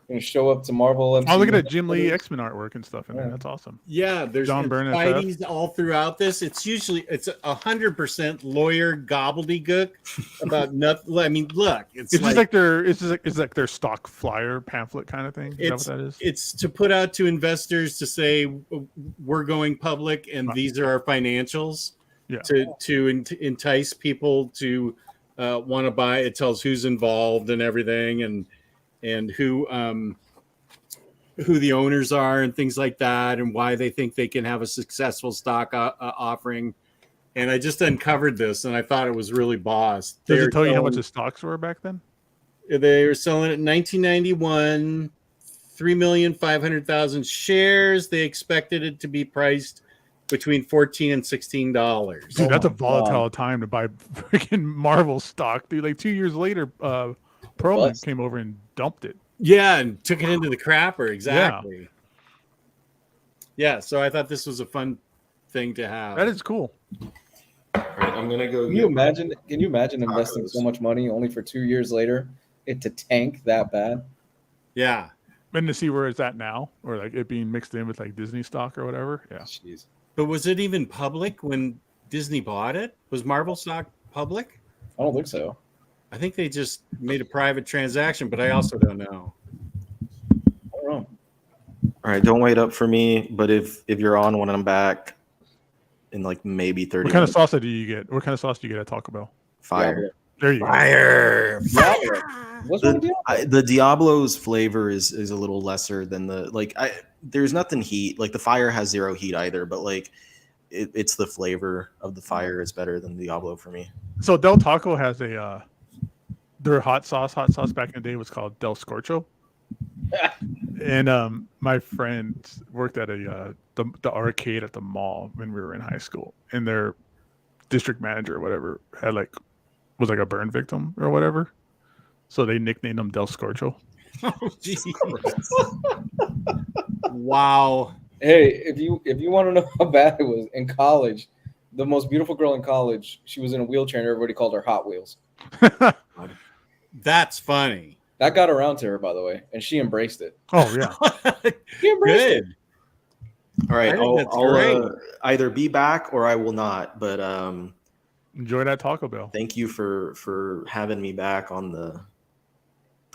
Gonna show up to Marvel. Oh, look at that Jim Lee X-Men artwork and stuff in there. That's awesome. Yeah, there's John Byrne Spidey's all throughout this. It's 100% lawyer gobbledygook about nothing. I mean, look, it's like their stock flyer pamphlet kind of thing. Is that what that is? It's to put out to investors to say we're going public and these are our financials. Yeah. To entice people to want to buy. It tells who's involved and everything and who the owners are and things like that and why they think they can have a successful stock offering. And I just uncovered this and I thought it was really boss. Does it tell you how much the stocks were back then? They were selling it in 1991, 3,500,000 shares. They expected it to be priced between $14 and $16. Dude, that's a volatile time to buy freaking Marvel stock, dude. Like 2 years later, Perlman came over and dumped it. Yeah, and took it into the crapper. Exactly. Yeah, so I thought this was a fun thing to have. That is cool. All right, I'm gonna go. Can you imagine investing so much money only for 2 years later it to tank that bad? Yeah. And to see where it's at now, or like it being mixed in with like Disney stock or whatever. Yeah. Jeez. But was it even public when Disney bought it? Was Marvel stock public? I don't think so. I think they just made a private transaction, but I also don't know. I don't know. All right, don't wait up for me. But if you're on when I'm back in like maybe 30 What kind of sauce do you get? What kind of sauce do you get at Taco Bell? Fire. There you go. Fire. Diablo. What's wrong with Diablo? The Diablo's flavor is a little lesser than there's nothing heat. Like the fire has zero heat either, but like it's the flavor of the fire is better than Diablo for me. So Del Taco has a their hot sauce back in the day was called Del Scorcho. And my friend worked at the arcade at the mall when we were in high school, and their district manager or whatever had was a burn victim or whatever. So they nicknamed him Del Scorcho. Oh, geez. Wow. Hey, if you want to know how bad it was in college, the most beautiful girl in college, she was in a wheelchair and everybody called her Hot Wheels. That's funny. That got around to her, by the way, and she embraced it. Oh yeah. She embraced it. Good. All right, I think that's I'll great. either be back or I will not. But Enjoy that Taco Bell. thank you for having me back on the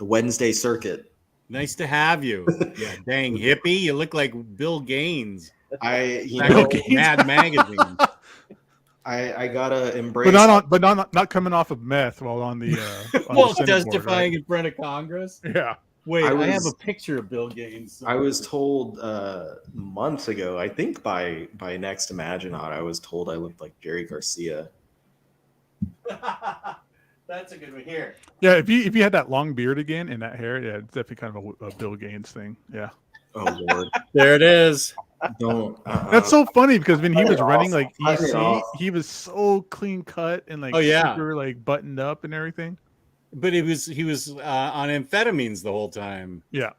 Wednesday circuit. Nice to have you. Yeah, dang hippie. You look like Bill Gaines. You Back know, in Mad Magazine. I gotta embrace. But not coming off of meth while on the Well, Senate board, testifying in front of Congress. right? Yeah. Wait, I I have was- a picture of Bill Gaines. I was told months ago, I think by Next Imaginaut, I was told I looked like Jerry Garcia. That's a good one. Here. Yeah, if you had that long beard again and that hair, yeah, it's definitely kind of a Bill Gaines thing. Yeah. Oh Lord, There it is. don't. That's so funny because when he Cut was it running off. like Cut it EC, off. he was so clean cut and Oh, yeah. super buttoned up and everything. But he was on amphetamines the whole time. Yeah.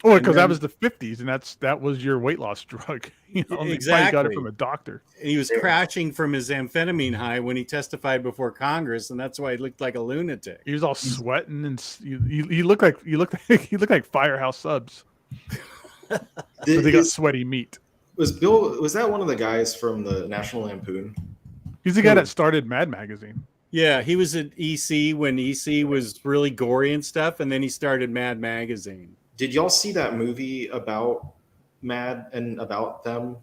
Oh, And because that then- was the 50s, and that was your weight loss drug. You know, they probably got Exactly. it from a doctor. He was crashing from his amphetamine high when he testified before Congress, and that's why he looked like a lunatic. He was all sweating and he looked like Firehouse Subs. But they got sweaty meat. Was that one of the guys from the National Lampoon? He's the guy that started Mad Magazine. Yeah, he was at EC when EC was really gory and stuff, and then he started Mad Magazine. Did y'all see that movie about Mad and about them?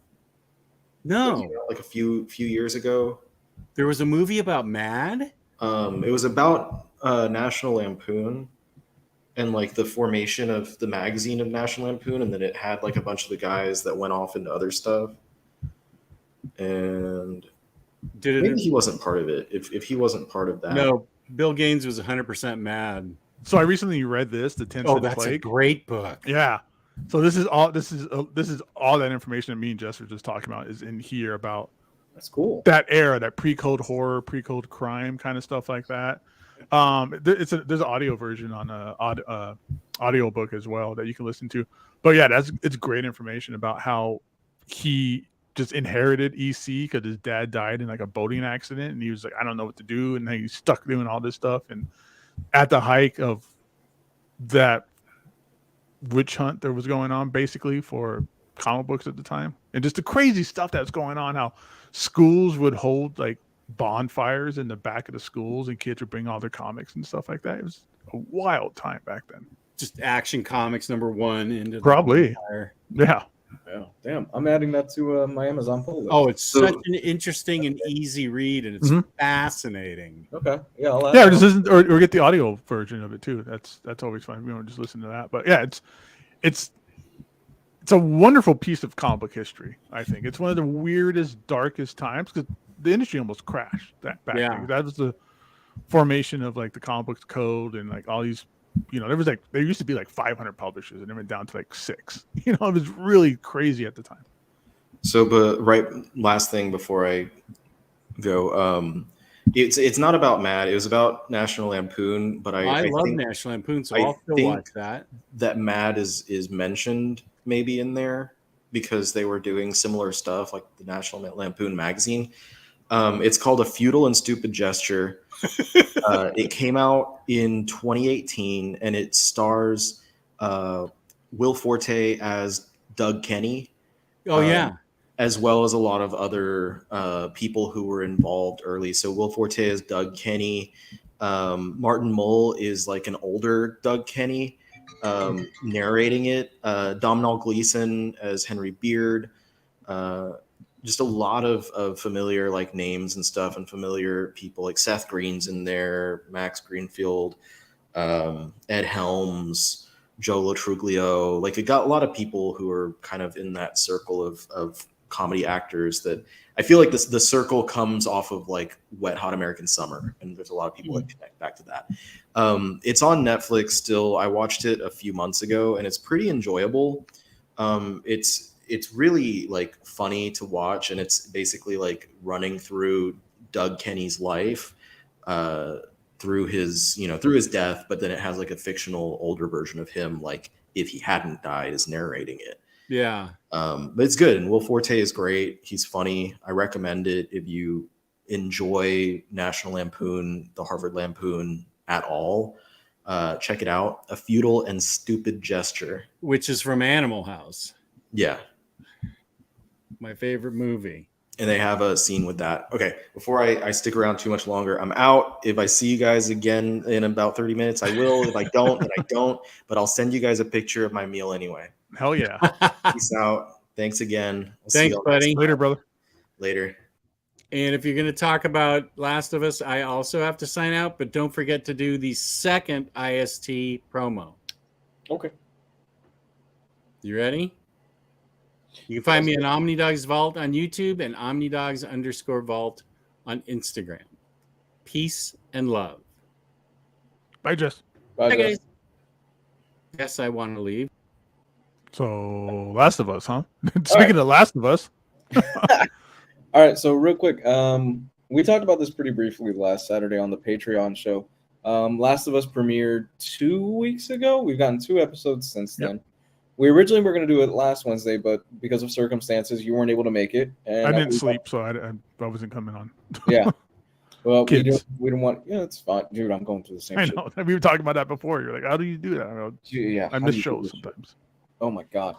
No, Like a few years ago. there was a movie about Mad. It was about National Lampoon and like the formation of the magazine of National Lampoon, and then it had like a bunch of the guys that went off into other stuff. And Did maybe it? he wasn't part of it. If he wasn't part of that, No, Bill Gaines was 100% mad. So I recently read this, The 10 Oh, Cent that's a Plague. great book. Yeah. So this is all that information that me and Jess were just talking about is in here about That's cool. that era, that pre-code horror, pre-code crime kind of stuff like that. There's an audio version on audio book as well that you can listen to. But yeah, it's great information about how he just inherited EC because his dad died in like a boating accident, and he was like, I don't know what to do, and then he's stuck doing all this stuff. And at the height of that witch hunt that was going on, basically for comic books at the time, and just the crazy stuff that's going on, how schools would hold like bonfires in the back of the schools, and kids would bring all their comics and stuff like that. It was a wild time back then. Just Action Comics #1 into the Probably. bonfire. Yeah. Yeah. Damn, I'm adding that to my Amazon pull list. Oh, it's such an interesting and easy read, and it's Mhm. fascinating. Okay. Yeah. I'll add Yeah, or that. just listen, or get the audio version of it too. That's always fun. We don't just listen to that, but yeah, it's a wonderful piece of comic book history. I think it's one of the weirdest, darkest times because the industry almost crashed back Yeah. then. That was the formation of like the comic books code and like all these. You know, there used to be like 500 publishers, and it went down to like 6. You know, it was really crazy at the time. So, but last thing before I go, it's not about Mad. It was about National Lampoon, but I I love think National Lampoon, so I I'll still think- watch that. that Mad is mentioned maybe in there because they were doing similar stuff like the National Lampoon magazine. It's called A Futile and Stupid Gesture. It came out in 2018, and it stars Will Forte as Doug Kenny. Oh yeah, As well as a lot of other people who were involved early. So Will Forte is Doug Kenny. Martin Mull is like an older Doug Kenny narrating it. Domhnall Gleeson as Henry Beard. just a lot of familiar like names and stuff, and familiar people like Seth Green's in there, Max Greenfield, Ed Helms, Joe Lotruglio. Like, it got a lot of people who are kind of in that circle of comedy actors that I feel like the circle comes off of like Wet Hot American Summer, and there's a lot of people that connect back to that. It's on Netflix still. I watched it a few months ago, and it's pretty enjoyable. It's really like funny to watch, and it's basically like running through Doug Kenny's life, through his death, but then it has like a fictional older version of him, like if he hadn't died, is narrating it. Yeah. But it's good, and Will Forte is great. He's funny. I recommend it if you enjoy National Lampoon, the Harvard Lampoon at all. Check it out. A Futile and Stupid Gesture, Which is from Animal House. Yeah. My favorite movie. And they have a scene with that. Okay, before I stick around too much longer, I'm out. If I see you guys again in about 30 minutes, I will. If I don't, then I don't. But I'll send you guys a picture of my meal anyway. Hell yeah. Peace out. Thanks again. Thanks, buddy. Later, brother. Later. And if you're going to talk about Last of Us, I also have to sign out, but don't forget to do the second IST promo. Okay. You ready? You can find me at OmniDogs Vault on YouTube and OmniDogs_Vault on Instagram. Peace and love. Bye, Jess. Bye, Bye, guys. guys. Yes, I want to leave. So, Last of Us, huh? Speaking of Last of Us. All right, so real quick, we talked about this pretty briefly last Saturday on the Patreon show. Last of Us premiered 2 weeks ago. We've gotten 2 episodes since then. We originally were going to do it last Wednesday, but because of circumstances, you weren't able to make it. And I didn't sleep, so I wasn't coming on. Yeah. Well, we Kids. didn't want. Yeah, it's fine, dude. I'm going through the same. I shit. know. We were talking about that before. You're like, how do you do that? Yeah, I how miss do you do shows this shit? sometimes. Oh my god.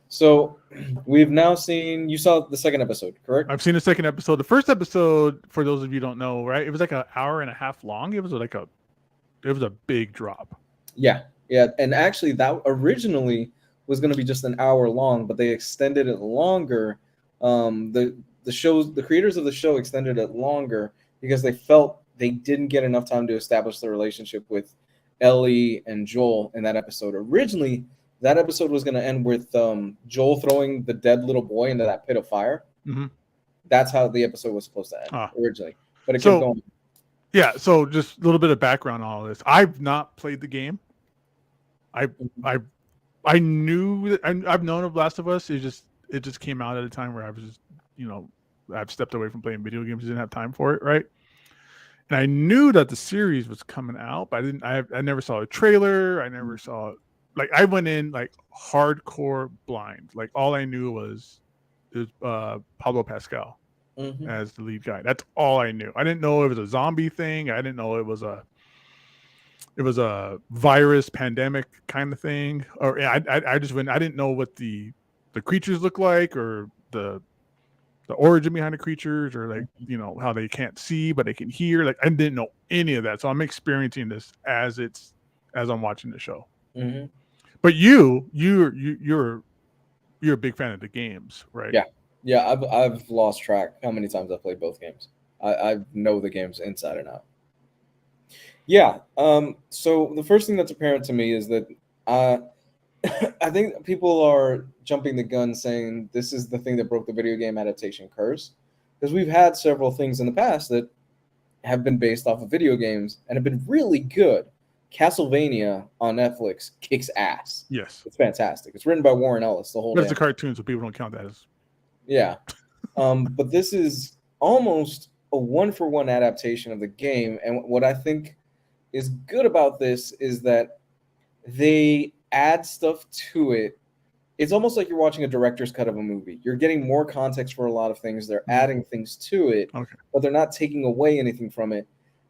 So we've now seen. You saw the second episode, correct? I've seen the second episode. The first episode, for those of you who don't know, right? It was like an hour and a half long. It was a big drop. Yeah. And actually, that originally was going to be just an hour long, but they extended it longer. The creators of the show extended it longer because they felt they didn't get enough time to establish the relationship with Ellie and Joel in that episode. Originally, that episode was going to end with Joel throwing the dead little boy into that pit of fire. Mm-hmm. That's how the episode was supposed to end originally, but it kept going. Yeah, so just a little bit of background on all this. I've not played the game. I knew that I've known of Last of Us. It just came out at a time where I was just, I've stepped away from playing video games. Didn't have time for it, right? And I knew that the series was coming out, but I never saw a trailer. I never saw, like, I went in like hardcore blind. Like, all I knew was Pablo Pascal as the lead guy. That's all I knew. I didn't know it was a zombie thing. I didn't know it was a virus pandemic kind of thing. Or I just went. I didn't know what the creatures look like, or the origin behind the creatures, or like how they can't see but they can hear. Like, I didn't know any of that. So I'm experiencing this as I'm watching the show. Mm-hmm. But you're a big fan of the games, right? Yeah. I've lost track how many times I've played both games. I know the games inside and out. Yeah. So the first thing that's apparent to me is that I think people are jumping the gun saying this is the thing that broke the video game adaptation curse, because we've had several things in the past that have been based off of video games and have been really good. Castlevania on Netflix kicks ass. Yes. It's fantastic. It's written by Warren Ellis. The whole But it's a cartoon, so people don't count that as. Yeah. But this is almost a 1-for-1 adaptation of the game. And what I think is good about this is that they add stuff to it. It's almost like you're watching a director's cut of a movie. You're getting more context for a lot of things. They're adding things to it, but they're not taking away anything from it.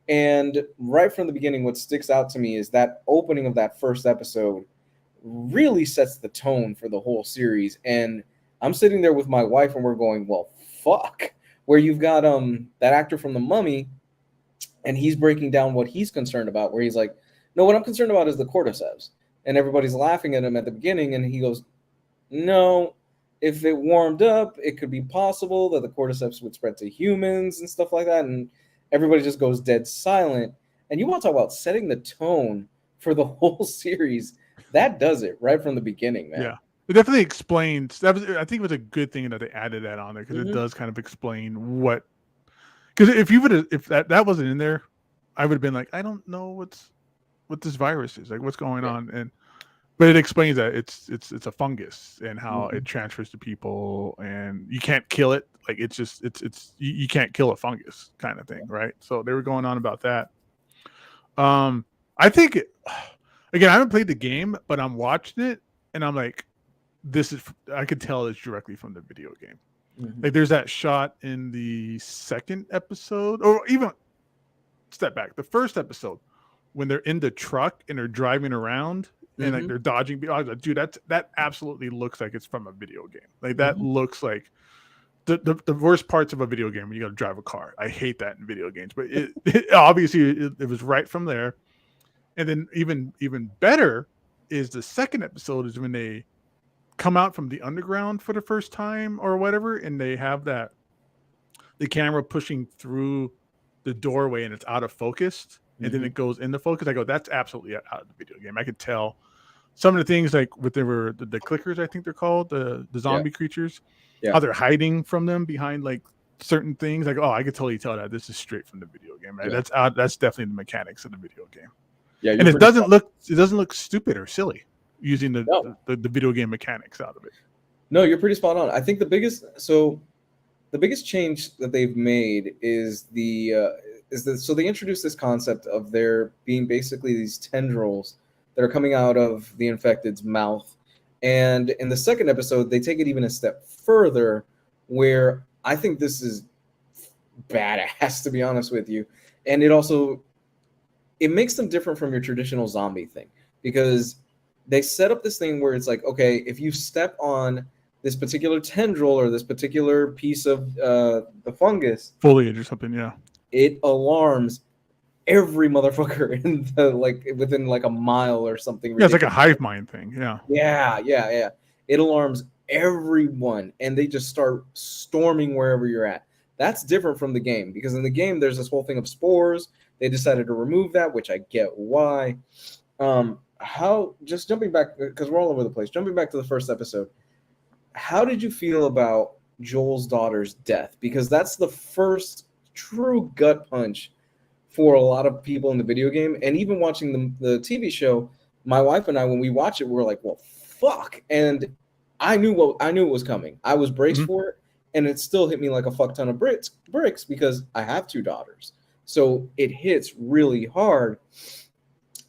And right from the beginning, what sticks out to me is that opening of that first episode really sets the tone for the whole series. And I'm sitting there with my wife and we're going, well, fuck. Where you've got that actor from The Mummy, and he's breaking down what he's concerned about, where he's like, no, what I'm concerned about is the cordyceps. And everybody's laughing at him at the beginning, and he goes, no, if it warmed up, it could be possible that the cordyceps would spread to humans and stuff like that. And everybody just goes dead silent. And you want to talk about setting the tone for the whole series. That does it right from the beginning, man. Yeah. It definitely explains that. I think it was a good thing that they added that on there because it does kind of explain what. Because if that wasn't in there, I would have been like, I don't know what this virus is, like what's going on, but it explains that it's a fungus and how it transfers to people, and you can't kill it. Like it's you can't kill a fungus kind of thing, right? So they were going on about that. I think again, I haven't played the game, but I'm watching it and I'm like, I could tell it's directly from the video game. Like there's that shot in the second episode, or even step back, the first episode when they're in the truck and they're driving around and like they're dodging. I was like, dude, that absolutely looks like it's from a video game. Like that looks like the worst parts of a video game when you got to drive a car. I hate that in video games, but it obviously it was right from there. And then even better is the second episode is when they come out from the underground for the first time or whatever, and they have the camera pushing through the doorway and it's out of focus, and then it goes into focus. I go, that's absolutely out of the video game. I could tell some of the things, like what they were the clickers, I think they're called, the zombie creatures, how they're hiding from them behind like certain things. Like, oh, I could totally tell that this is straight from the video game. Right? That's definitely the mechanics of the video game. Yeah, and it doesn't look stupid or silly using the video game mechanics out of it. No, you're pretty spot on. I think the biggest change that they've made is so they introduced this concept of there being basically these tendrils that are coming out of the infected's mouth. And in the second episode, they take it even a step further, where I think this is badass, to be honest with you. And it makes them different from your traditional zombie thing, because they set up this thing where it's like, okay, if you step on this particular tendril or this particular piece of the fungus, foliage or something, it alarms every motherfucker in within like a mile or something. Yeah, it's like a hive mind thing. Yeah. It alarms everyone, and they just start storming wherever you're at. That's different from the game, because in the game there's this whole thing of spores. They decided to remove that, which I get why. Just jumping back, because we're all over the place, jumping back to the first episode, how did you feel about Joel's daughter's death? Because that's the first true gut punch for a lot of people in the video game. And even watching the TV show, my wife and I, when we watch it, we're like, well, fuck. And I knew it was coming. I was braced for it, and it still hit me like a fuck ton of bricks because I have two daughters. So it hits really hard.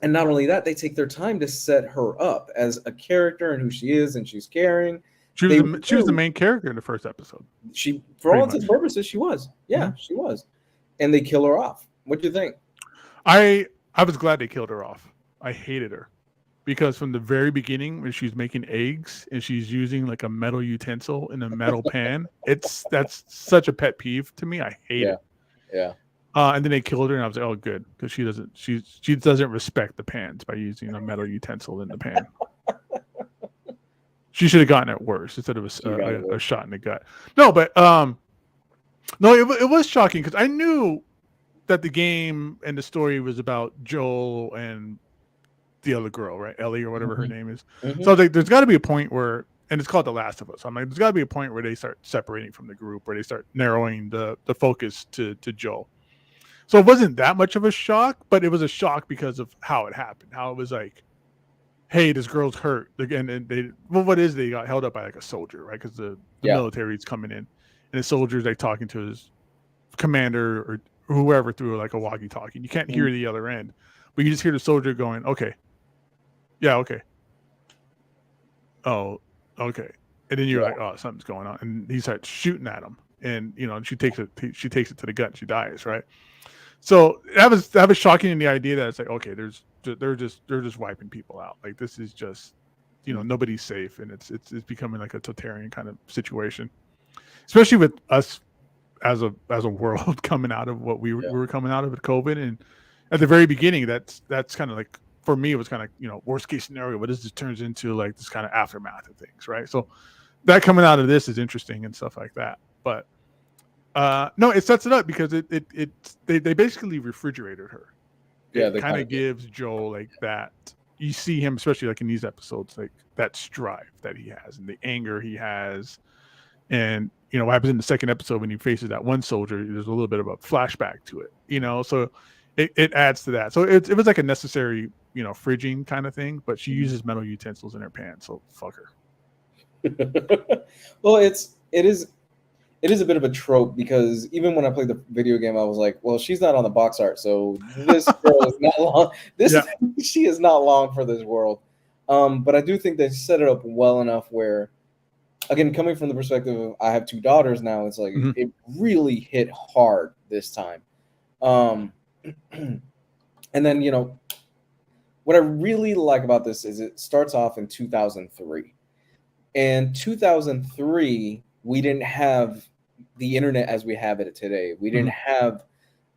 And not only that, they take their time to set her up as a character and who she is, and she's caring. She was the main character in the first episode. She, for all intents and purposes, she was. Yeah, she was. And they kill her off. What do you think? I was glad they killed her off. I hated her because from the very beginning, when she's making eggs and she's using like a metal utensil in a metal pan, that's such a pet peeve to me. I hate it. Yeah. And then they killed her, and I was like, "Oh, good," because she doesn't respect the pans by using a metal utensil in the pan. She should have gotten it worse instead of a shot in the gut. No, but no, it was shocking because I knew that the game and the story was about Joel and the other girl, right, Ellie or whatever her name is. So I was like, there's got to be a point where, and it's called The Last of Us. I'm like, there's got to be a point where they start separating from the group, where they start narrowing the focus to Joel. So it wasn't that much of a shock, but it was a shock because of how it happened. How it was like, hey, this girl's hurt again, and they got held up by like a soldier, right? Because the military's coming in, and the soldier's like talking to his commander or whoever through like a walkie-talkie. You can't hear the other end, but you just hear the soldier going, "Okay, yeah, okay, oh, okay," and then you're like, "Oh, something's going on," and he starts shooting at him, and she takes it to the gut, and she dies, right? So that was shocking in the idea that it's like, okay, they're just wiping people out. Like this is just, nobody's safe, and it's becoming like a totalitarian kind of situation, especially with us as a world coming out of what we were coming out of with COVID. And at the very beginning, that's kind of like, for me, it was kind of, worst case scenario, but this just turns into like this kind of aftermath of things, right? So that coming out of this is interesting and stuff like that. But no, it sets it up because they basically refrigerated her. Yeah, It kind of gives Joel like that. You see him, especially like in these episodes, like that strive that he has and the anger he has. And you know what happens in the second episode when he faces that one soldier, there's a little bit of a flashback to it, you know, so it adds to that. So it was like a necessary, you know, fridging kind of thing, but she uses metal utensils in her pants, so fuck her. Well, it is a bit of a trope because even when I played the video game, I was like, well, she's not on the box art, so this girl is not long. She is not long for this world. But I do think they set it up well enough where, again, coming from the perspective of I have two daughters now, it's like it really hit hard this time. And then, you know, what I really like about this is it starts off in 2003. And 2003, we didn't have the internet as we have it today. We didn't have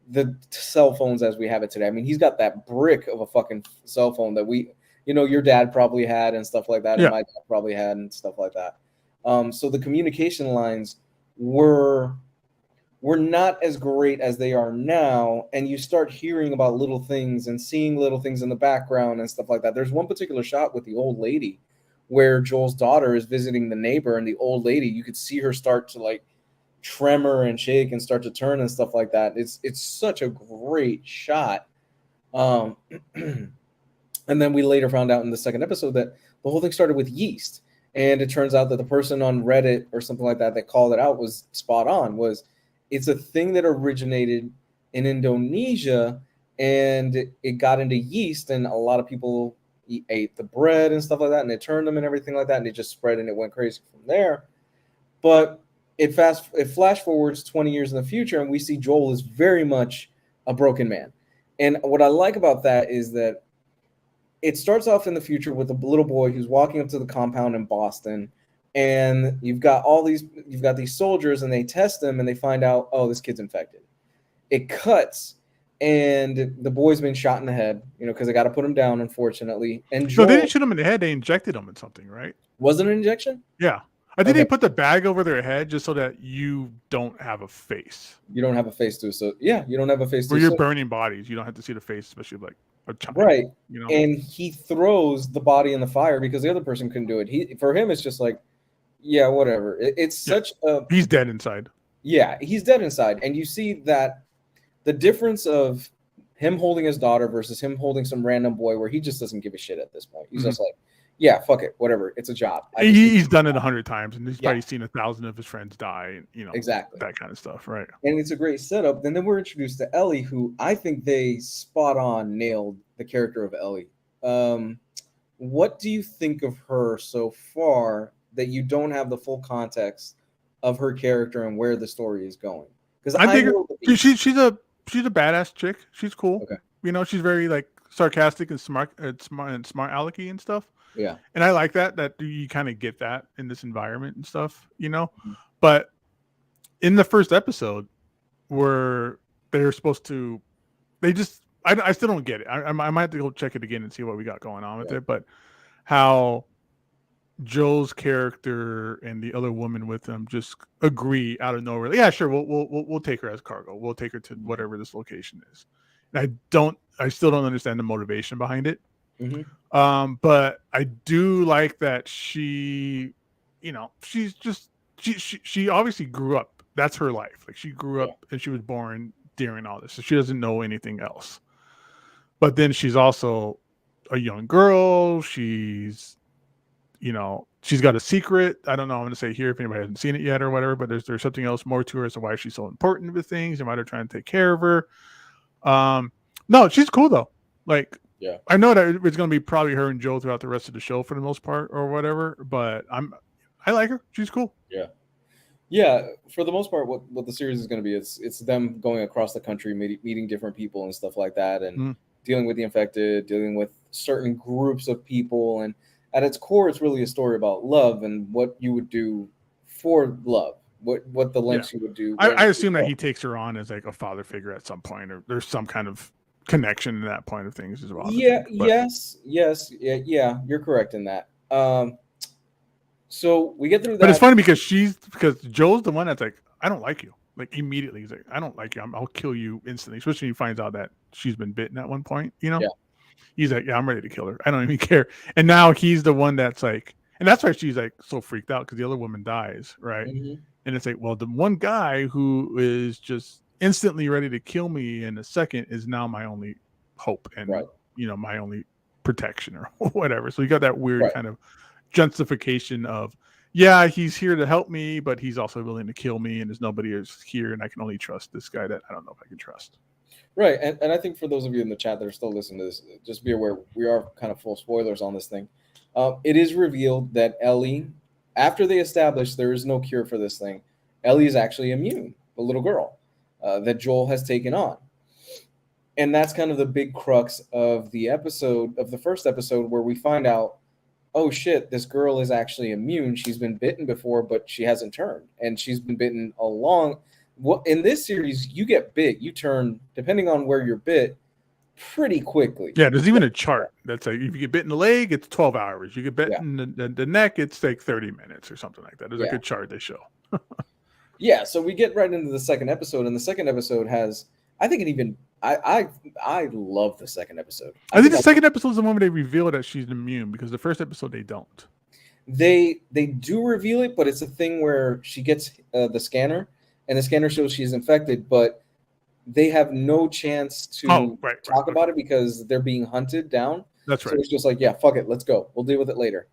the cell phones as we have it today. I mean, he's got that brick of a fucking cell phone that your dad probably had and stuff like that. And my dad probably had and stuff like that. So the communication lines were not as great as they are now. And you start hearing about little things and seeing little things in the background and stuff like that. There's one particular shot with the old lady where Joel's daughter is visiting the neighbor, and the old lady, you could see her start to like tremor and shake and start to turn and stuff like that. It's such a great shot. And then we later found out in the second episode that the whole thing started with yeast. And it turns out that the person on Reddit or something like that called it out was spot on. It's a thing that originated in Indonesia, and it got into yeast, and a lot of people ate the bread and stuff like that, and it turned them and everything like that, and it just spread and it went crazy from there. But it flash forwards 20 years in the future, and we see Joel is very much a broken man. And what I like about that is that it starts off in the future with a little boy who's walking up to the compound in Boston, and you've got these soldiers, and they test him, and they find out, oh, this kid's infected. It cuts, and the boy's been shot in the head, you know, because they got to put him down, unfortunately. And Joel, no, they didn't shoot him in the head; they injected him in something, right? Was it an injection? Yeah, I think they put the bag over their head just so that you don't have a face. You don't have a face to, so yeah, you don't have a face to. Where you're burning bodies, you don't have to see the face, especially like a child, right? You know, and he throws the body in the fire because the other person couldn't do it. For him, it's just like, yeah, whatever. It's such a. He's dead inside. Yeah, he's dead inside, and you see that the difference of him holding his daughter versus him holding some random boy where he just doesn't give a shit at this point. He's just like, yeah, fuck it, whatever. It's a job. He's done it 100 times, and he's probably seen 1,000 of his friends die, and you know, exactly that kind of stuff, right? And it's a great setup. And then we're introduced to Ellie, who I think they spot on nailed the character of Ellie. What do you think of her so far that you don't have the full context of her character and where the story is going? Because I think she's a badass chick. She's cool. Okay. You know, she's very like sarcastic and smart alecky and stuff. Yeah. And I like that you kind of get that in this environment and stuff, you know. But in the first episode where they're supposed to, I still don't get it. I might have to go check it again and see what we got going on with it. But how Joel's character and the other woman with him just agree out of nowhere. Like, yeah, sure, we'll take her as cargo. We'll take her to whatever this location is. And I still don't understand the motivation behind it. But I do like that she, you know, she's just she obviously grew up. That's her life. Like she grew up and she was born during all this, so she doesn't know anything else. But then she's also a young girl. She's, you know, she's got a secret. I don't know. I'm going to say here if anybody hasn't seen it yet or whatever, but there's something else more to her as to why she's so important with things and why they're trying to take care of her. No, she's cool though. Like, yeah, I know that it's going to be probably her and Joe throughout the rest of the show for the most part or whatever, but I like her. She's cool. Yeah. Yeah, for the most part, what the series is going to be, it's them going across the country, meeting different people and stuff like that, and dealing with the infected, dealing with certain groups of people, and at its core, it's really a story about love and what you would do for love, what the lengths you would do. I assume that he takes her on as like a father figure at some point, or there's some kind of connection to that point of things as well. Yeah, yes, yeah, you're correct in that. So we get through that. But it's funny because Joel's the one that's like, I don't like you. Like immediately, he's like, I don't like you. I'll kill you instantly. Especially when he finds out that she's been bitten at one point. You know, Yeah. He's like, yeah, I'm ready to kill her. I don't even care. And now he's the one that's like, and that's why she's like so freaked out because the other woman dies, right? Mhm. And it's like, well, the one guy who is just instantly ready to kill me in a second is now my only hope and Right. my only protection or whatever. So you got that weird Right. kind of justification of, yeah, he's here to help me, but he's also willing to kill me, and there's nobody else here, and I can only trust this guy that I don't know if I can trust. Right, and I think for those of you in the chat that are still listening to this, just be aware we are kind of full spoilers on this thing. It is revealed that Ellie, after they establish there is no cure for this thing, Ellie is actually immune, the little girl that Joel has taken on. And that's kind of the big crux of the episode, of the first episode, where we find out, oh shit, this girl is actually immune. She's been bitten before, but she hasn't turned. And she's been bitten in this series, you get bit, you turn, depending on where you're bit, pretty quickly. Yeah, there's even a chart that's like, if you get bit in the leg, it's 12 hours. You get bit in the neck, it's like 30 minutes or something like that. There's like a chart they show. Yeah, so we get right into the second episode, and the second episode has, I think it even, I love the second episode. I think the second episode is the one where they reveal that she's immune, because the first episode they don't. They do reveal it, but it's a thing where she gets the scanner, and the scanner shows she's infected, but they have no chance to talk about it because they're being hunted down. That's right. So it's just like, yeah, fuck it, let's go. We'll deal with it later.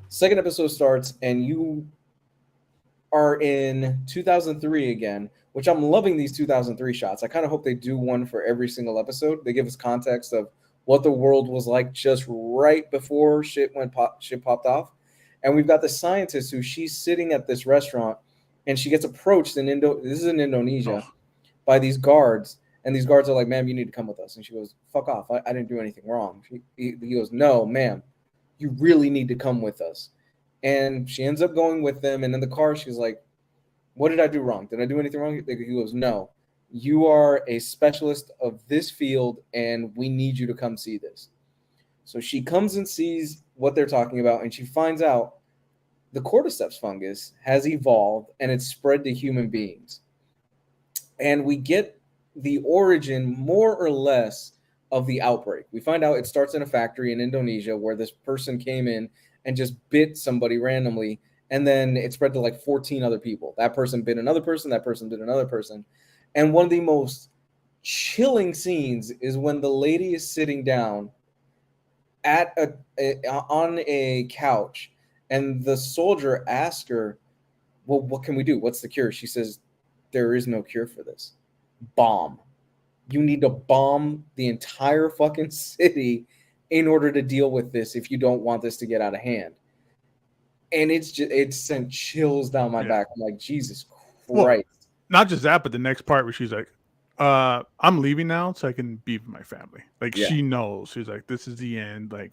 Second episode starts, and you are in 2003 again, which I'm loving these 2003 shots. I kind of hope they do one for every single episode. They give us context of what the world was like just right before shit popped off. And we've got the scientist who she's sitting at this restaurant, and she gets approached this is in Indonesia, by these guards. And these guards are like, ma'am, you need to come with us. And she goes, fuck off. I didn't do anything wrong. He goes, no, ma'am, you really need to come with us. And she ends up going with them. And in the car, she's like, what did I do wrong? Did I do anything wrong? He goes, no, you are a specialist of this field, and we need you to come see this. So she comes and sees what they're talking about, and she finds out the cordyceps fungus has evolved, and it's spread to human beings. And we get the origin, more or less, of the outbreak. We find out it starts in a factory in Indonesia where this person came in and just bit somebody randomly, and then it spread to like 14 other people. That person bit another person, that person bit another person. And one of the most chilling scenes is when the lady is sitting down on a couch, and the soldier asks her, well, what can we do? What's the cure? She says, there is no cure for this. Bomb. You need to bomb the entire fucking city in order to deal with this if you don't want this to get out of hand. And it sent chills down my back. I'm like, Jesus Christ. Well, not just that, but the next part where she's like, I'm leaving now so I can be with my family. Like, she knows. She's like, this is the end. Like,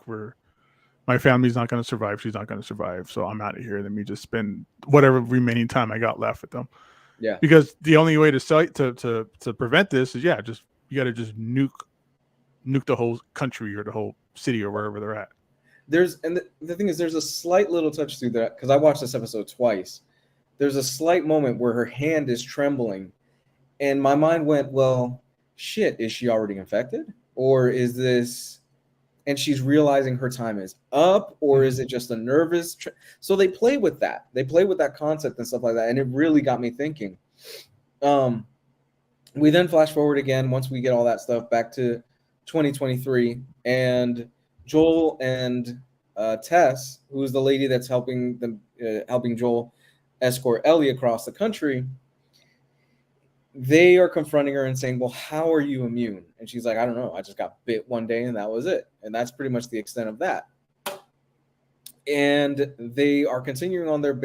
my family's not going to survive. She's not going to survive. So I'm out of here. Let me just spend whatever remaining time I got left with them. Yeah. Because the only way to prevent this is, you got to just nuke the whole country or the whole city or wherever they're at. The thing is, there's a slight little touch through that, because I watched this episode twice. There's a slight moment where her hand is trembling, and my mind went, well, shit, is she already infected? Or is this, and she's realizing her time is up, or is it just a nervous? So they play with that. They play with that concept and stuff like that, and it really got me thinking. We then flash forward again, once we get all that stuff, back to 2023, and Joel and Tess, who is the lady that's helping Joel escort Ellie across the country, they are confronting her and saying, well, how are you immune? And she's like, I don't know. I just got bit one day and that was it. And that's pretty much the extent of that. And they are continuing on their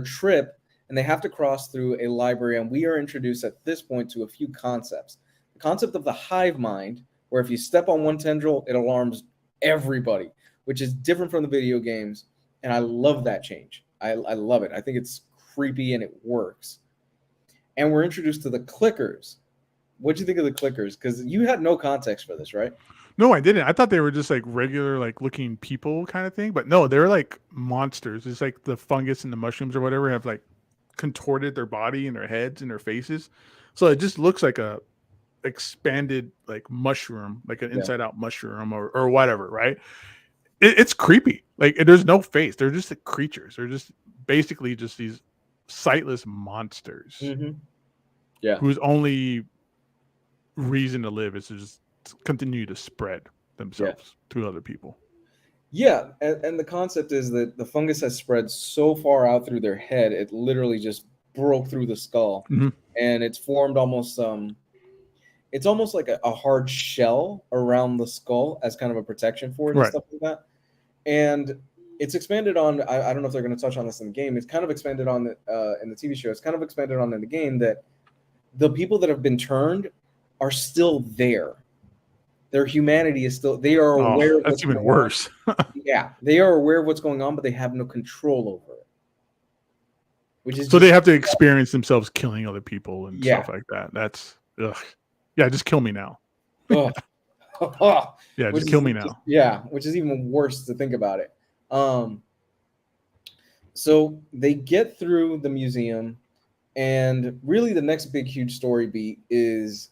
trip, and they have to cross through a library. And we are introduced at this point to a few concepts. The concept of the hive mind, where if you step on one tendril, it alarms everybody, which is different from the video games. And I love that change. I love it. I think it's creepy and it works. And we're introduced to the clickers. What do you think of the clickers? Because you had no context for this, right? No, I didn't. I thought they were just like regular, like looking people kind of thing. But no, they're like monsters. It's like the fungus and the mushrooms or whatever have like contorted their body and their heads and their faces. So it just looks like a expanded like mushroom, like an inside out mushroom or whatever, right? It's creepy. Like there's no face. They're just creatures. They're just basically just these sightless monsters whose only reason to live is to just continue to spread themselves to other people. Yeah, and the concept is that the fungus has spread so far out through their head, it literally just broke through the skull, and it's formed almost it's almost like a hard shell around the skull as kind of a protection for it and stuff like that. And it's expanded on. I don't know if they're going to touch on this in the game. It's kind of expanded on in the TV show. It's kind of expanded on in the game that the people that have been turned are still there. Their humanity is still. They are aware. That's even worse. Yeah, they are aware of what's going on, but they have no control over it. Which is so they have to experience themselves killing other people and stuff like that. That's yeah. Just kill me now. Yeah, just kill me now. Which is even worse to think about it. So they get through the museum, and really the next big huge story beat is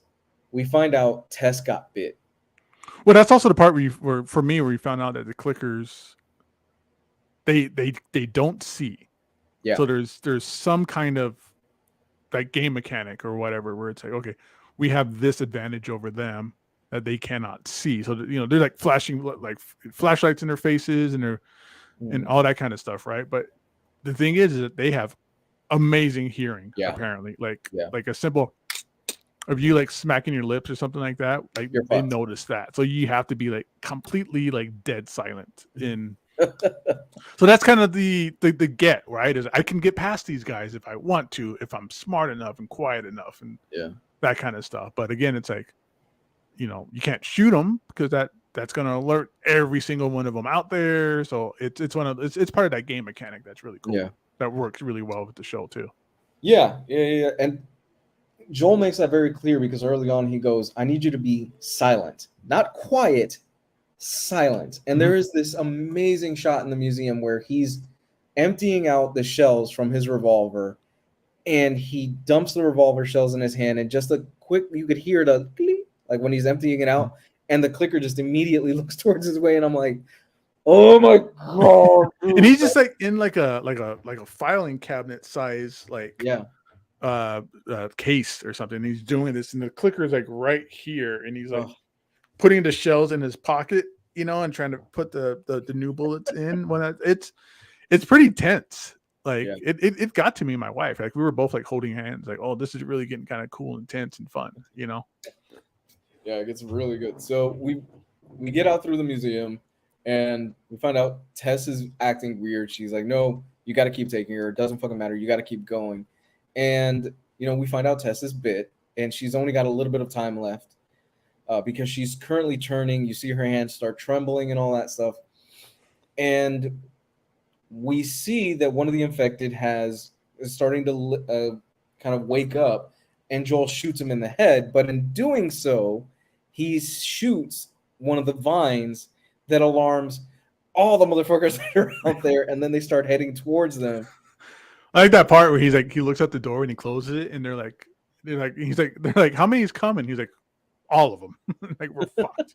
we find out Tess got bit. Well, that's also the part where for me where you found out that the clickers they don't see. Yeah. So there's some kind of like game mechanic or whatever where it's like, okay, we have this advantage over them that they cannot see. So they're like flashing like flashlights in their faces and and all that kind of stuff, right? But the thing is that they have amazing hearing, apparently. Like a simple of you like smacking your lips or something like that, like they notice that. So you have to be like completely like dead silent in. So that's kind of the get, right? Is I can get past these guys if I want to, if I'm smart enough and quiet enough and that kind of stuff. But again, it's like, you can't shoot them because that's going to alert every single one of them out there. So it's part of that game mechanic that's really cool. Yeah, that works really well with the show too. Yeah. And Joel makes that very clear because early on he goes, I need you to be silent, not quiet, silent. And there is this amazing shot in the museum where he's emptying out the shells from his revolver and he dumps the revolver shells in his hand and just a quick, you could hear the clink, like when he's emptying it out and the clicker just immediately looks towards his way. And I'm like, oh my God. And he's just like in like a filing cabinet size, like, case or something. He's doing this and the clicker is like right here and he's like putting the shells in his pocket, and trying to put the new bullets in. When it's pretty tense. Like it got to me and my wife. Like we were both like holding hands, like, oh, this is really getting kind of cool and tense and fun, Yeah, it gets really good. So we get out through the museum and we find out Tess is acting weird. She's like, no, you got to keep taking her. It doesn't fucking matter. You got to keep going. And, we find out Tess is bit and she's only got a little bit of time left because she's currently turning. You see her hands start trembling and all that stuff. And we see that one of the infected is starting to kind of wake up and Joel shoots him in the head. But in doing so, he shoots one of the vines that alarms all the motherfuckers that are out there. And then they start heading towards them. I like that part where he looks at the door and he closes it, and they're like, how many is coming? He's like, all of them. Like we're fucked.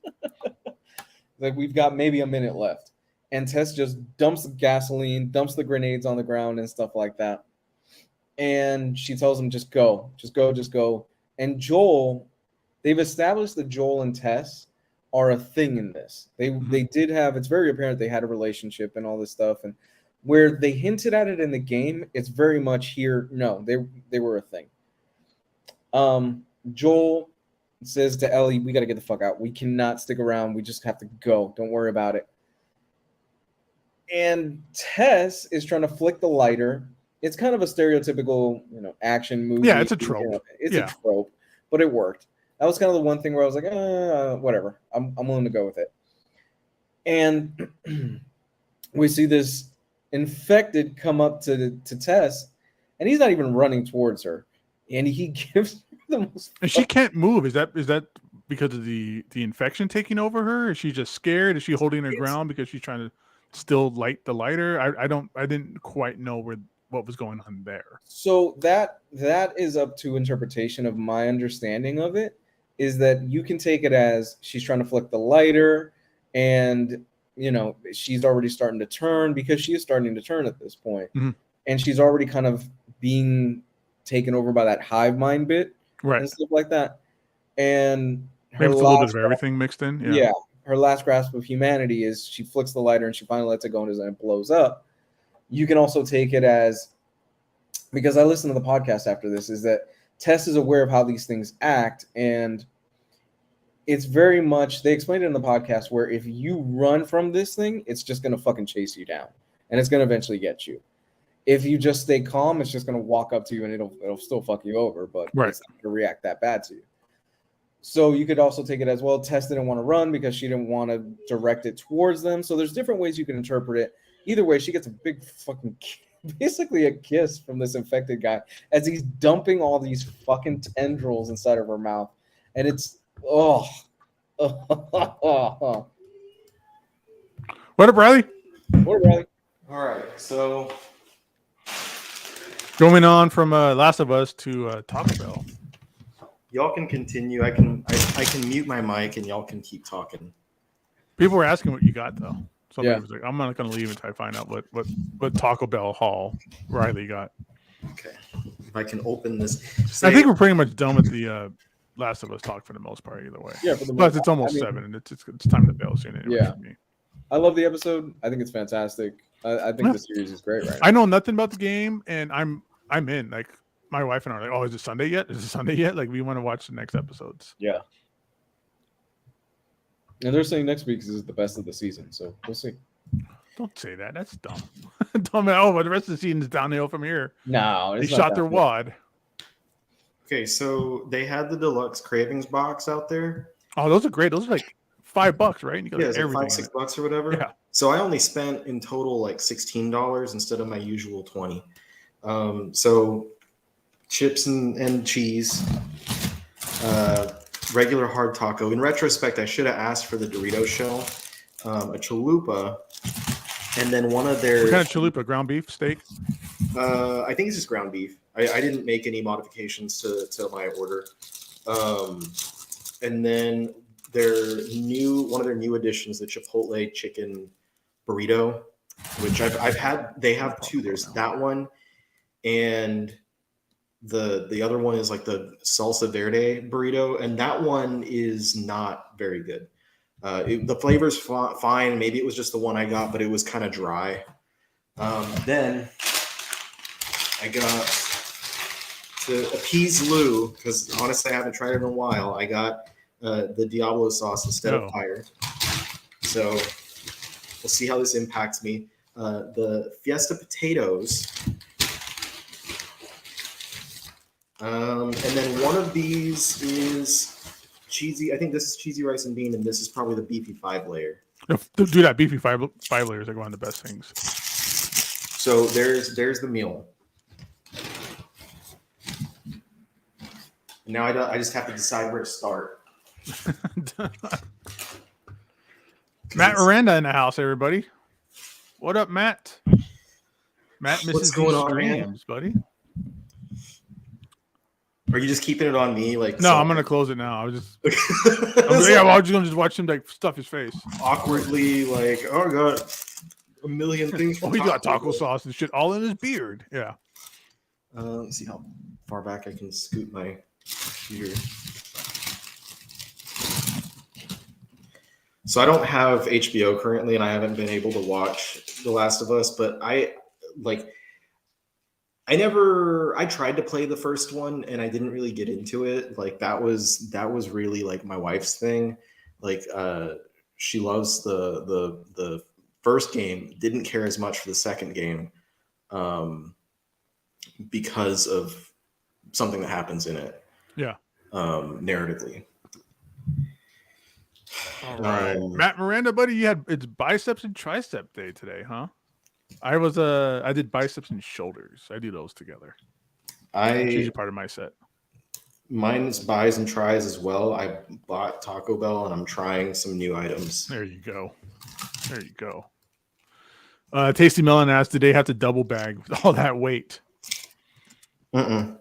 Like we've got maybe a minute left, and Tess just dumps the gasoline, dumps the grenades on the ground and stuff like that, and she tells him, just go. And Joel, they've established that Joel and Tess are a thing in this. They did have. It's very apparent they had a relationship and all this stuff, and. Where they hinted at it in the game, it's very much here. No, they were a thing. Joel says to Ellie, we got to get the fuck out. We cannot stick around. We just have to go. Don't worry about it. And Tess is trying to flick the lighter. It's kind of a stereotypical, action movie. Yeah, it's a trope. It's a trope, but it worked. That was kind of the one thing where I was like, whatever. I'm willing to go with it. And we see this infected come up to Tess, and he's not even running towards her, and he gives her the most. And she can't move. Is that because of the infection taking over her? Is she just scared? Is she holding her ground because she's trying to still light the lighter? I didn't quite know what was going on there. So that is up to interpretation. Of my understanding of it is that you can take it as she's trying to flick the lighter, and she's already starting to turn, because she is starting to turn at this point. Mhm. And she's already kind of being taken over by that hive mind bit, Right. and stuff like that. And Maybe it's a little bit of everything mixed in. Yeah, her last grasp of humanity is she flicks the lighter and she finally lets it go, and it blows up. You can also take it as, because I listened to the podcast after this, is that Tess is aware of how these things act, and it's very much, they explained it in the podcast, where if you run from this thing, it's just going to fucking chase you down, and it's going to eventually get you. If you just stay calm, it's just going to walk up to you, and it'll still fuck you over, but Right. It's not going to react that bad to you. So you could also take it as, well, Tess didn't want to run because she didn't want to direct it towards them. So there's different ways you can interpret it. Either way, she gets a big fucking, basically a kiss from this infected guy as he's dumping all these fucking tendrils inside of her mouth. And it's, What up, Riley? What, Riley? All right, so Going on from Last of Us to Taco Bell. y'all can continue. I can mute my mic and y'all can keep talking. People were asking what you got though. Somebody Yeah. was like, I'm not gonna leave until I find out what Taco Bell haul Riley got. Okay, if I can open this. I think we're pretty much done with the Last of Us talk for the most part either way. Yeah, for the Plus most it's part. almost I mean, 7 and it's time to bail soon anyway Yeah. for me. I love the episode. I think it's fantastic. I think Yeah. the series is great right now. I know nothing about the game and I'm in. Like my wife and I are like, oh, is it Sunday yet? Is it Sunday yet? Like we want to watch the next episodes. Yeah. And they're saying next week is the best of the season, so we'll see. Don't say that. That's dumb. Dumb. But the rest of the season is downhill from here. No, They it's not shot that their good. wad. Okay, so they had the deluxe cravings box out there. Oh, those are great. Those are like $5, right? And you got Yeah, like it's like everything. in $5-6 or whatever. Yeah. So I only spent in total like $16 instead of my usual $20. So chips and cheese, regular hard taco. In retrospect, I should have asked for the Dorito shell, a chalupa, and then one of their. What kind of chalupa? Ground beef steak? I think it's just ground beef. I didn't make any modifications to my order. And then one of their new additions, the Chipotle chicken burrito, which I've had. They have two. There's that one, and the other one is like the salsa verde burrito, and that one is not very good. The flavor's fine. Maybe it was just the one I got, but it was kind of dry. Then I got, to appease Lou, because honestly I haven't tried it in a while, I got the Diablo sauce instead of fire. So we'll see how this impacts me. The Fiesta potatoes. And then one of these is cheesy. I think this is cheesy rice and bean, and this is probably the beefy 5-layer. Do that beefy five layers. Like one of the best things. So there's the meal. Now I just have to decide where to start. Matt Miranda in the house, everybody. What up, Matt? Matt misses What's going these on, man? streams, buddy. Are you just keeping it on me? Like No, I'm gonna close it now. I was just I was gonna just watch him like stuff his face. awkwardly like, oh, I got a million things. Oh, he got taco sauce and shit all in his beard. Yeah. Let's see how far back I can scoot my computer. So I don't have HBO currently, and I haven't been able to watch The Last of Us, but I tried to play the first one and I didn't really get into it. Like that was really like my wife's thing. Like she loves the first game, didn't care as much for the second game because of something that happens in it. Yeah. Narratively. All right. Matt Miranda, buddy, it's biceps and tricep day today, huh? I did biceps and shoulders. I do those together. It's usually part of my set. Mine is buys and tries as well. I bought Taco Bell and I'm trying some new items. There you go. There you go. Tasty Melon asked, did they have to double bag with all that weight? But it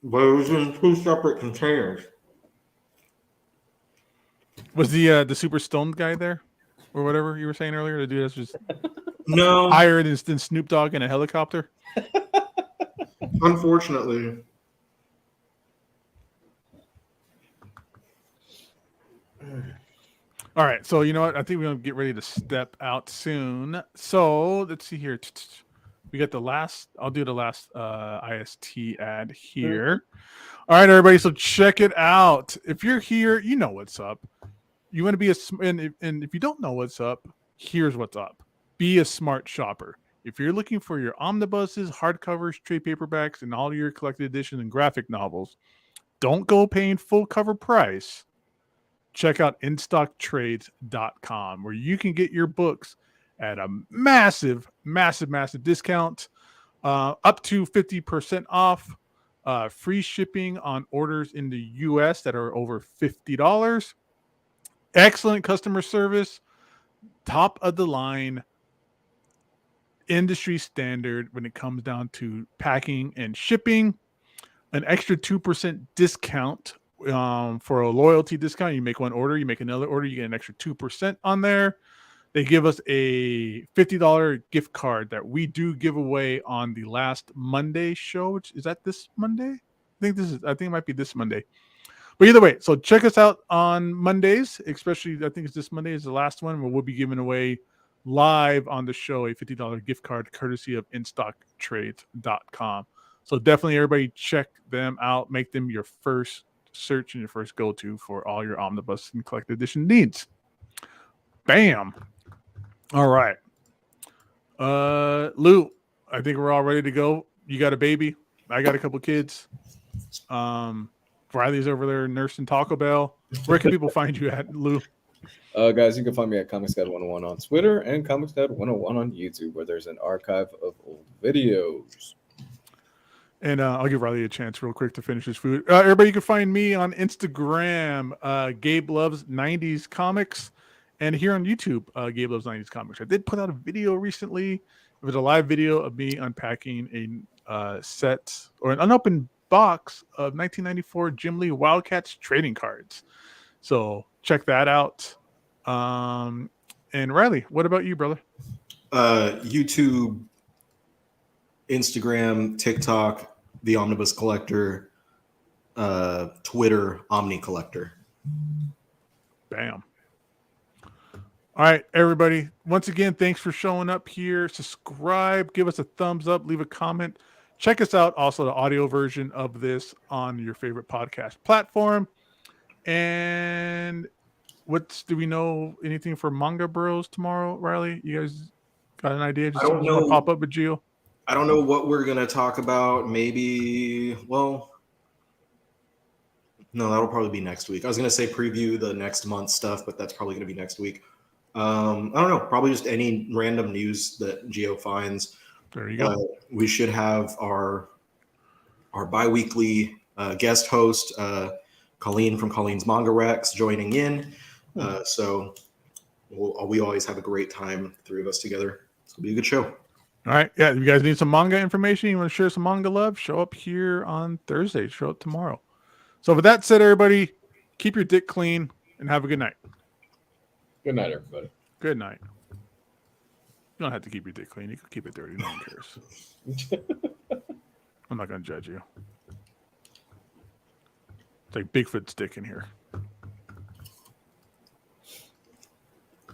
was in 2 separate containers. Was the super stoned guy there? Or whatever you were saying earlier? The dude that's just No, higher than Snoop Dogg in a helicopter? unfortunately. All right, so you know what? I think we're gonna get ready to step out soon. So let's see here. We got the last. I'll do the last IST ad here. All right, everybody. So check it out. If you're here, you know what's up. You want to be and if you don't know what's up, here's what's up. Be a smart shopper. If you're looking for your omnibuses, hardcovers, trade paperbacks, and all your collected editions and graphic novels, don't go paying full cover price. Check out instocktrades.com where you can get your books at a massive discount, up to 50% off, free shipping on orders in the US that are over $50. Excellent customer service, top of the line, industry standard when it comes down to packing and shipping. An extra 2% discount for a loyalty discount. You make one order, you make another order, you get an extra 2% on there. They give us a $50 gift card that we do give away on the last Monday show. Which is that this Monday? I think it might be this Monday. But either way, so check us out on Mondays, especially I think it's this Monday is the last one where we'll be giving away live on the show a $50 gift card courtesy of instocktrades.com. So definitely everybody check them out. Make them your first search and your first go-to for all your omnibus and collected edition needs. Bam. All right. Lou, I think we're all ready to go. You got a baby. I got a couple kids. Riley's over there nursing Taco Bell. Where can people find you at, Lou? Guys, you can find me at Comics Dad 101 on Twitter and Comics Dad 101 on YouTube, where there's an archive of old videos. And I'll give Riley a chance real quick to finish his food. Everybody, you can find me on Instagram, Gabe Loves 90s Comics, and here on YouTube, Gabe Loves 90s Comics. I did put out a video recently. It was a live video of me unpacking a set or an unopened box of 1994 Jim Lee Wildcats trading cards. So check that out. And Riley, what about you, brother? YouTube, Instagram, TikTok, the Omnibus Collector, Twitter, Omni Collector. Bam. All right, everybody. Once again, thanks for showing up here. Subscribe, give us a thumbs up, leave a comment. Check us out. Also, the audio version of this on your favorite podcast platform. And do we know anything for Manga Bros tomorrow, Riley? You guys got an idea? Just I don't know. Pop up with Gio? I don't know what we're going to talk about. Maybe, well, no, that'll probably be next week. I was going to say preview the next month's stuff, but that's probably going to be next week. I don't know. Probably just any random news that Gio finds. There you go. We should have our bi-weekly guest host, Colleen from Colleen's Manga Rex, joining in. So we always have a great time, the three of us together. It'll be a good show. All right. Yeah. If you guys need some manga information, you want to share some manga love, show up here on Thursday. Show up tomorrow. So with that said, everybody, keep your dick clean and have a good night. Good night, everybody. Good night. You don't have to keep your dick clean. You can keep it dirty. No one cares. I'm not going to judge you. It's like Bigfoot's dick in here.